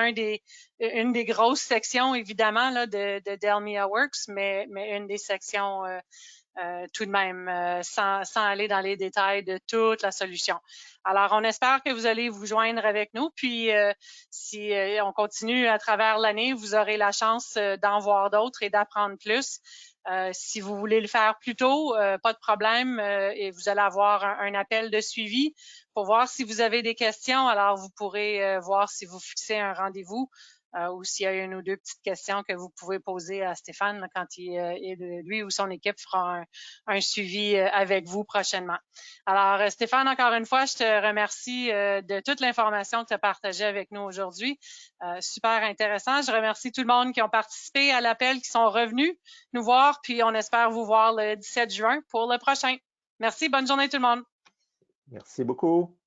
une des grosses sections, évidemment, là, de DelmiaWorks, mais une des sections tout de même, sans aller dans les détails de toute la solution. Alors, on espère que vous allez vous joindre avec nous. Puis, si on continue à travers l'année, vous aurez la chance d'en voir d'autres et d'apprendre plus. Si vous voulez le faire plus tôt, pas de problème, et vous allez avoir un appel de suivi pour voir si vous avez des questions. Alors, vous pourrez voir si vous fixez un rendez-vous ou s'il y a une ou deux petites questions que vous pouvez poser à Stéphane quand lui ou son équipe fera un suivi avec vous prochainement. Alors, Stéphane, encore une fois, je te remercie de toute l'information que tu as partagée avec nous aujourd'hui. Super intéressant. Je remercie tout le monde qui ont participé à l'appel, qui sont revenus nous voir, puis on espère vous voir le 17 juin pour le prochain. Merci, bonne journée tout le monde. Merci beaucoup.